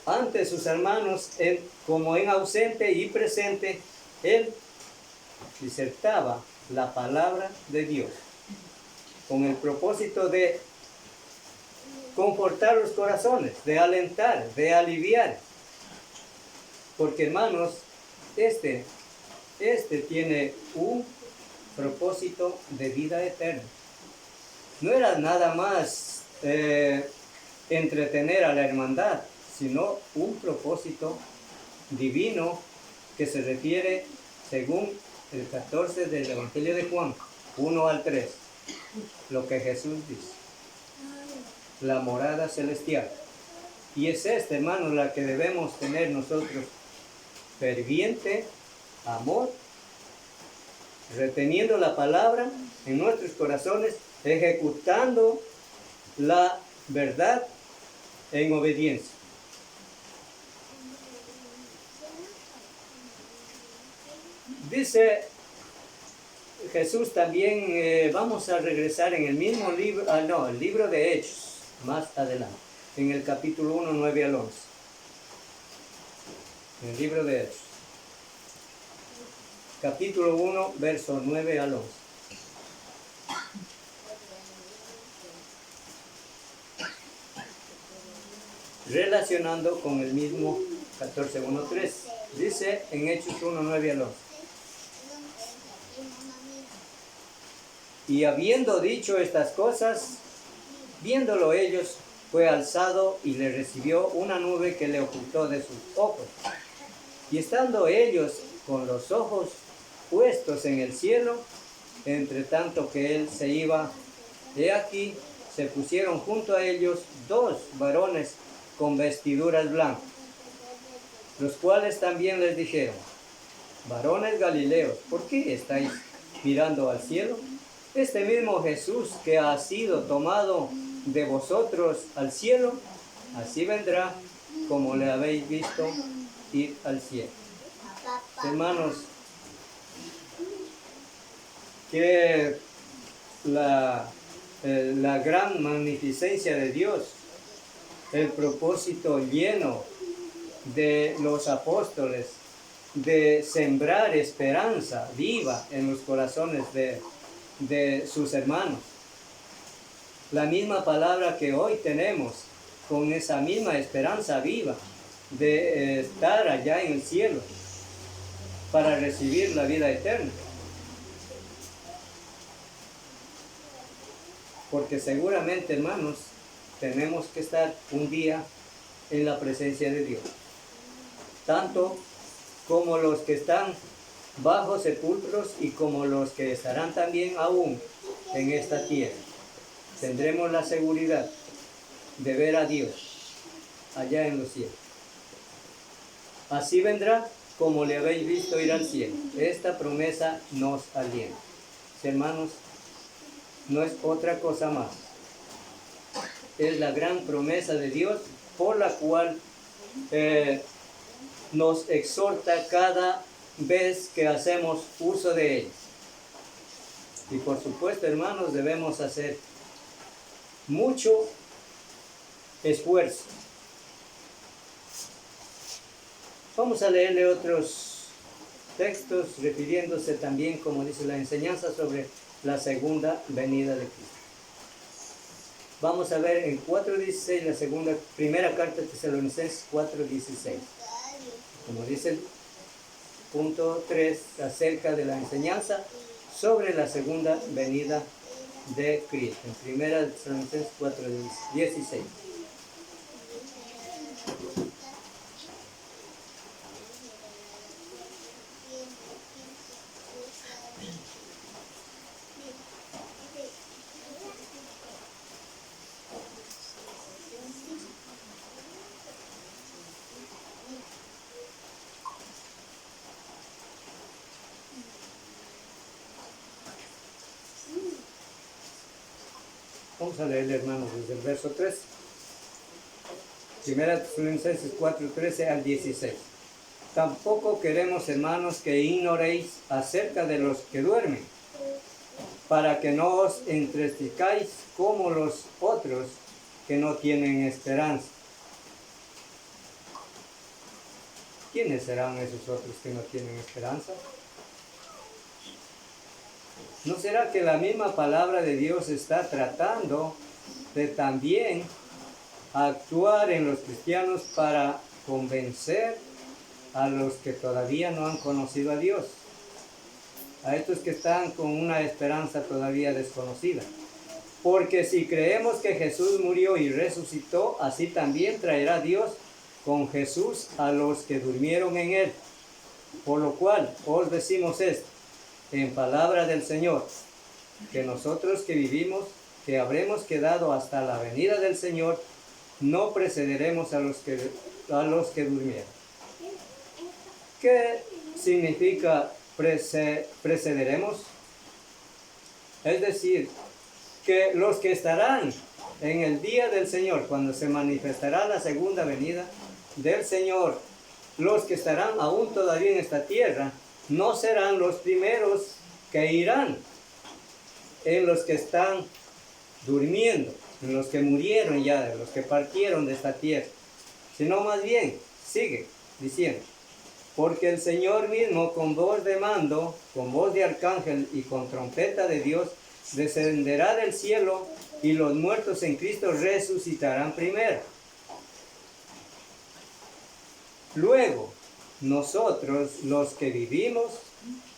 ante sus hermanos como en ausente y presente? Él disertaba la palabra de Dios con el propósito de confortar los corazones, de alentar, de aliviar. Porque, hermanos, este tiene un propósito de vida eterna. No era nada más entretener a la hermandad, sino un propósito divino que se refiere, según el 14 del Evangelio de Juan, 1 al 3, lo que Jesús dice, la morada celestial. Y es esta, hermanos, la que debemos tener nosotros: ferviente amor, reteniendo la palabra en nuestros corazones, ejecutando la verdad en obediencia. Dice Jesús también, vamos a regresar en el mismo libro, el libro de Hechos, más adelante, en el capítulo 1, 9 al 11. En el libro de Hechos, capítulo 1, verso 9 al 11. Relacionando con el mismo 14, 1, 3. Dice en Hechos 1, 9 al 11. Y habiendo dicho estas cosas, viéndolo ellos, fue alzado y le recibió una nube que le ocultó de sus ojos. Y estando ellos con los ojos puestos en el cielo, entre tanto que él se iba, he aquí, se pusieron junto a ellos dos varones con vestiduras blancas, los cuales también les dijeron: varones galileos, ¿por qué estáis mirando al cielo? Este mismo Jesús que ha sido tomado de vosotros al cielo, así vendrá como le habéis visto ir al cielo. Hermanos, que la gran magnificencia de Dios, el propósito lleno de los apóstoles de sembrar esperanza viva en los corazones de sus hermanos. La misma palabra que hoy tenemos, con esa misma esperanza viva de estar allá en el cielo para recibir la vida eterna. Porque seguramente, hermanos, tenemos que estar un día en la presencia de Dios. Tanto como los que están bajo sepulcros y como los que estarán también aún en esta tierra. Tendremos la seguridad de ver a Dios allá en los cielos. Así vendrá como le habéis visto ir al cielo. Esta promesa nos alienta. Hermanos, no es otra cosa más. Es la gran promesa de Dios por la cual nos exhorta cada vez que hacemos uso de ella. Y por supuesto, hermanos, debemos hacer mucho esfuerzo. Vamos a leerle otros textos refiriéndose también, como dice la enseñanza, sobre la segunda venida de Cristo. Vamos a ver en 4:16 la primera carta de Tesalonicenses 4:16. Como dice el punto 3 acerca de la enseñanza sobre la segunda venida de Cristo. En primera Tesalonicenses 4:16. Vamos a leerle, hermanos, desde el verso 3. Primera Tesalonicenses 4:13 al 16. Tampoco queremos, hermanos, que ignoréis acerca de los que duermen, para que no os entristezcáis como los otros que no tienen esperanza. ¿Quiénes serán esos otros que no tienen esperanza? ¿No será que la misma palabra de Dios está tratando de también actuar en los cristianos para convencer a los que todavía no han conocido a Dios? A estos que están con una esperanza todavía desconocida. Porque si creemos que Jesús murió y resucitó, así también traerá Dios con Jesús a los que durmieron en él. Por lo cual os decimos esto, en palabra del Señor, que nosotros que vivimos, que habremos quedado hasta la venida del Señor, no precederemos a los que durmieron. ¿Qué significa precederemos? Es decir, que los que estarán en el día del Señor, cuando se manifestará la segunda venida del Señor, los que estarán aún todavía en esta tierra, no serán los primeros que irán en los que están durmiendo, en los que murieron ya, en los que partieron de esta tierra, sino más bien, sigue diciendo, porque el Señor mismo con voz de mando, con voz de arcángel y con trompeta de Dios, descenderá del cielo y los muertos en Cristo resucitarán primero. Luego, nosotros, los que vivimos,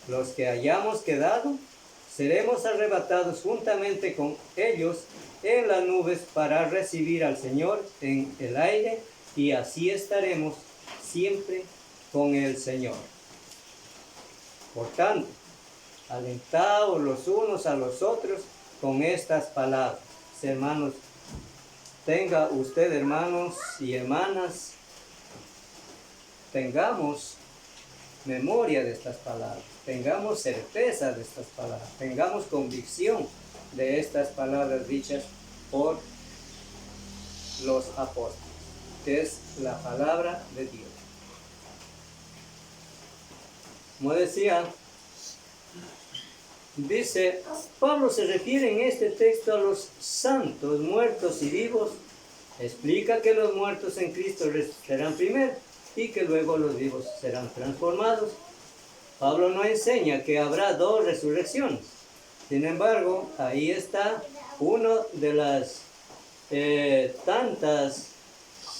los que hayamos quedado, seremos arrebatados juntamente con ellos en las nubes para recibir al Señor en el aire, y así estaremos siempre con el Señor. Por tanto, alentaos los unos a los otros con estas palabras. Hermanos, tenga usted, hermanos y hermanas, tengamos memoria de estas palabras, tengamos certeza de estas palabras, tengamos convicción de estas palabras dichas por los apóstoles, que es la palabra de Dios. Como decía, dice, Pablo se refiere en este texto a los santos, muertos y vivos. Explica que los muertos en Cristo resucitarán primero y que luego los vivos serán transformados. Pablo no enseña que habrá dos resurrecciones. Sin embargo, ahí está uno de las tantas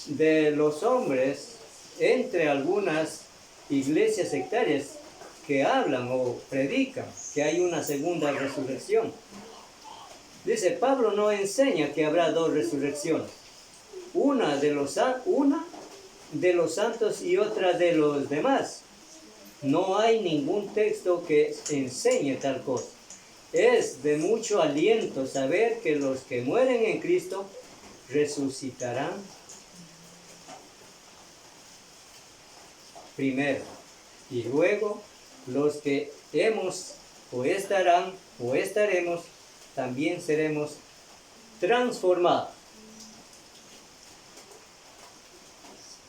de los hombres entre algunas iglesias sectarias que hablan o predican que hay una segunda resurrección. Dice, Pablo no enseña que habrá dos resurrecciones, una de los santos y otra de los demás. No hay ningún texto que enseñe tal cosa. Es de mucho aliento saber que los que mueren en Cristo resucitarán primero, y luego los que hemos o estarán o estaremos, también seremos transformados.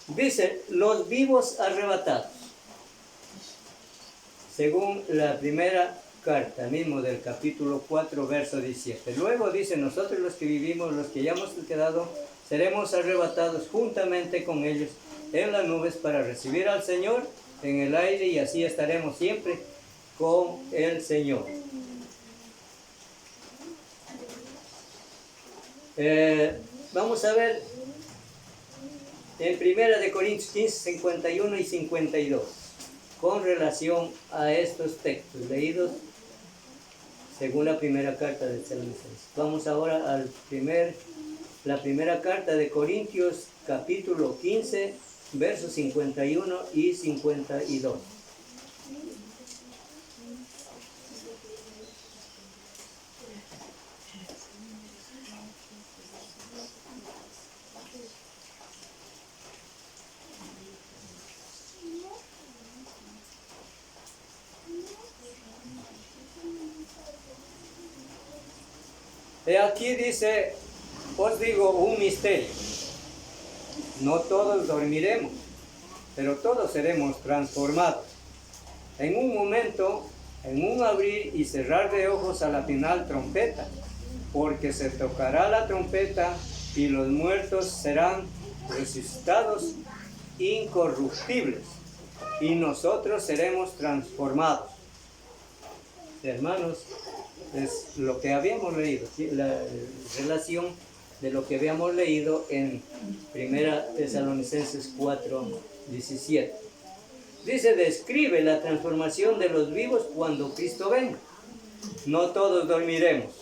Dice, los vivos arrebatados, según la primera carta mismo del capítulo 4, verso 17. Luego dice, nosotros los que vivimos, los que ya hemos quedado, seremos arrebatados juntamente con ellos en las nubes para recibir al Señor en el aire, y así estaremos siempre con el Señor. Vamos a ver en 1 Corintios 15, 51 y 52, con relación a estos textos leídos según la primera carta de Tesalonicenses. Vamos ahora a la primera carta de Corintios, capítulo 15, versos 51 y 52. Aquí dice, os digo un misterio, no todos dormiremos, pero todos seremos transformados. En un momento, en un abrir y cerrar de ojos a la final trompeta, porque se tocará la trompeta y los muertos serán resucitados incorruptibles, y nosotros seremos transformados. Hermanos, es lo que habíamos leído, la relación de lo que habíamos leído en 1 Tesalonicenses 4, 17. Dice, describe la transformación de los vivos cuando Cristo venga. No todos dormiremos,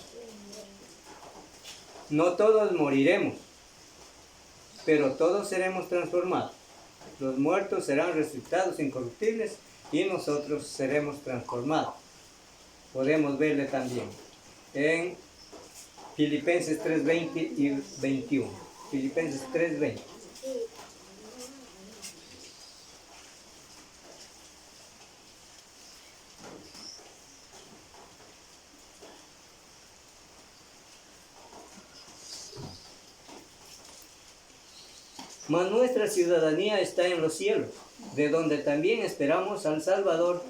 no todos moriremos, pero todos seremos transformados. Los muertos serán resucitados incorruptibles y nosotros seremos transformados. Podemos verle también en Filipenses 3:20 y 21. Filipenses 3:20. Mas nuestra ciudadanía está en los cielos, de donde también esperamos al Salvador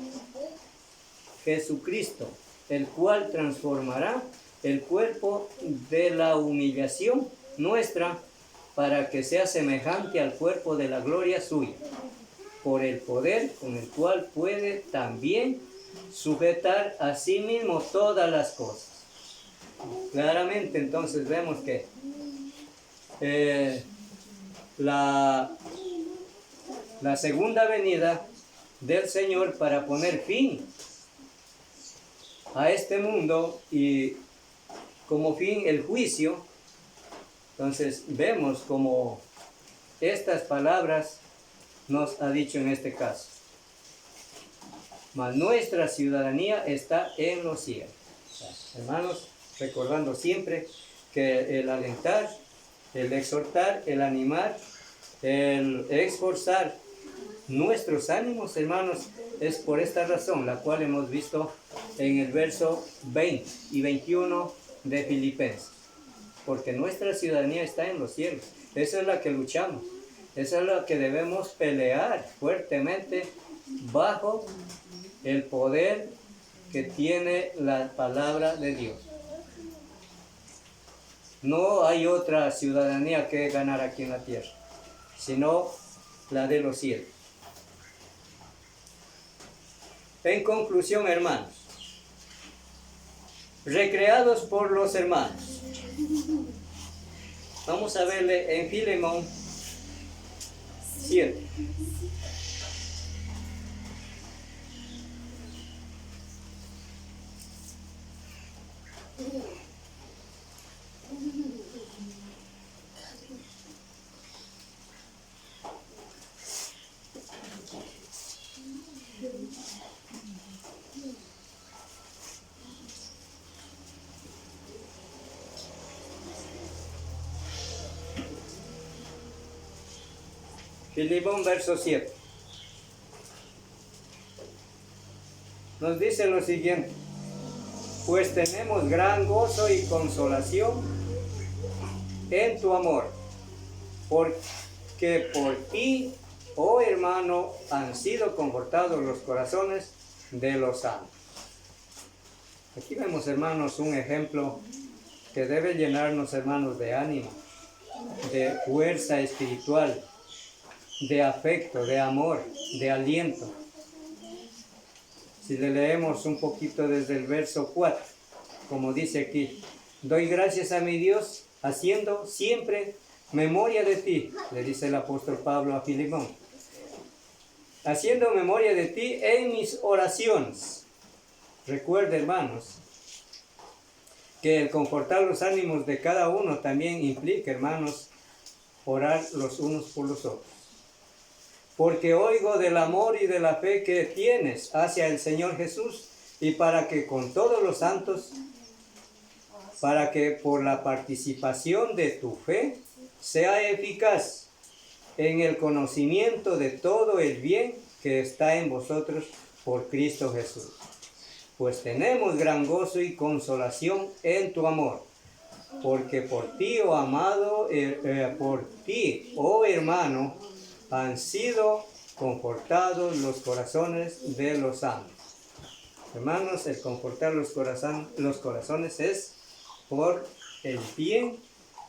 Jesucristo, el cual transformará el cuerpo de la humillación nuestra para que sea semejante al cuerpo de la gloria suya, por el poder con el cual puede también sujetar a sí mismo todas las cosas. Claramente entonces vemos que la segunda venida del Señor para poner fin a este mundo y como fin el juicio. Entonces vemos como estas palabras nos ha dicho en este caso. Mas nuestra ciudadanía está en los cielos. Hermanos, recordando siempre que el alentar, el exhortar, el animar, el esforzar nuestros ánimos, hermanos, es por esta razón, la cual hemos visto en el verso 20 y 21 de Filipenses. Porque nuestra ciudadanía está en los cielos. Esa es la que luchamos. Esa es la que debemos pelear fuertemente bajo el poder que tiene la palabra de Dios. No hay otra ciudadanía que ganar aquí en la tierra, sino la de los cielos. En conclusión, hermanos, recreados por los hermanos. Vamos a verle en Filemón 7. Filemón, verso 7. Nos dice lo siguiente: pues tenemos gran gozo y consolación en tu amor, porque por ti, oh hermano, han sido confortados los corazones de los santos. Aquí vemos, hermanos, un ejemplo que debe llenarnos, hermanos, de ánimo, de fuerza espiritual, de afecto, de amor, de aliento. Si le leemos un poquito desde el verso 4, como dice aquí: doy gracias a mi Dios, haciendo siempre memoria de ti, le dice el apóstol Pablo a Filemón, haciendo memoria de ti en mis oraciones. Recuerda, hermanos, que el confortar los ánimos de cada uno también implica, hermanos, orar los unos por los otros. Porque oigo del amor y de la fe que tienes hacia el Señor Jesús, y para que con todos los santos, para que por la participación de tu fe sea eficaz en el conocimiento de todo el bien que está en vosotros por Cristo Jesús. Pues tenemos gran gozo y consolación en tu amor, porque por ti, oh amado, por ti, oh hermano, han sido confortados los corazones de los santos. Hermanos, el confortar los corazones es por el bien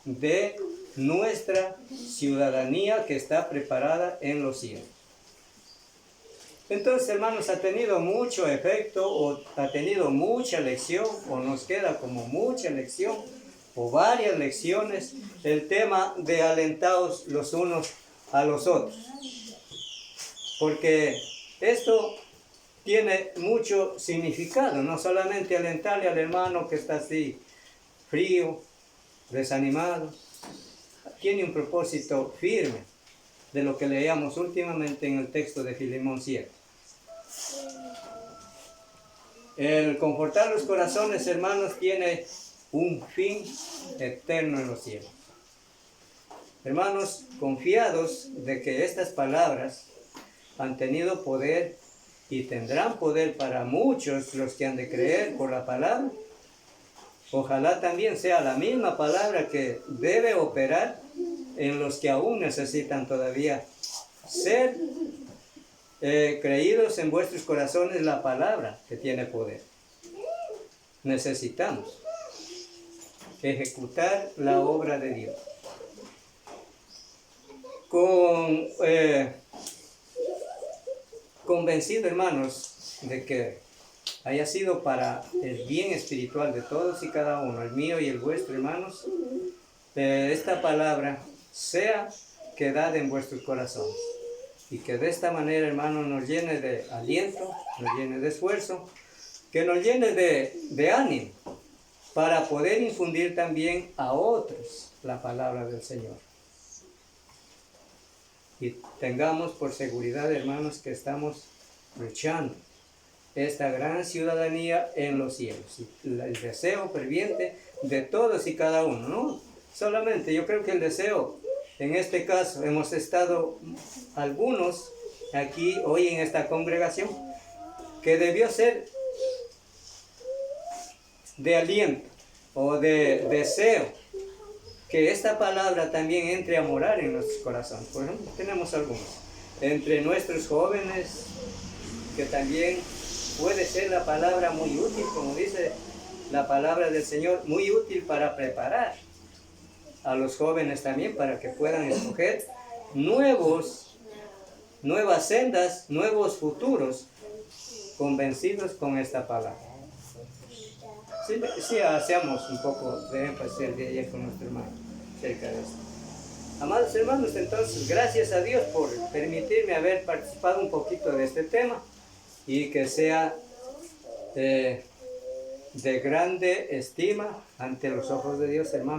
de nuestra ciudadanía que está preparada en los cielos. Entonces, hermanos, ha tenido mucho efecto, o ha tenido mucha lección, o nos queda como mucha lección, o varias lecciones, el tema de alentaos los unos a los otros. Porque esto tiene mucho significado, no solamente alentarle al hermano que está así frío, desanimado. Tiene un propósito firme de lo que leíamos últimamente en el texto de Filemón 7. El confortar los corazones, hermanos, tiene un fin eterno en los cielos. Hermanos, confiados de que estas palabras han tenido poder y tendrán poder para muchos los que han de creer por la palabra, ojalá también sea la misma palabra que debe operar en los que aún necesitan todavía ser creídos en vuestros corazones la palabra que tiene poder. Necesitamos ejecutar la obra de Dios. Convencido, hermanos, de que haya sido para el bien espiritual de todos y cada uno, el mío y el vuestro, hermanos, esta palabra sea quedada en vuestros corazones, y que de esta manera, hermanos, nos llene de aliento, nos llene de esfuerzo, que nos llene de ánimo para poder infundir también a otros la palabra del Señor. Y tengamos por seguridad, hermanos, que estamos luchando esta gran ciudadanía en los cielos. Y el deseo ferviente de todos y cada uno, no solamente, yo creo que el deseo, en este caso, hemos estado algunos aquí hoy en esta congregación, que debió ser de aliento o de deseo, que esta palabra también entre a morar en nuestros corazones. Por ejemplo, tenemos algunos entre nuestros jóvenes, que también puede ser la palabra muy útil, como dice la palabra del Señor, muy útil para preparar a los jóvenes también, para que puedan escoger nuevas sendas, nuevos futuros, convencidos con esta palabra. Sí, hacemos un poco de énfasis el día de ayer con nuestro hermano acerca de esto. Amados hermanos, entonces, gracias a Dios por permitirme haber participado un poquito de este tema, y que sea de grande estima ante los ojos de Dios, hermanos.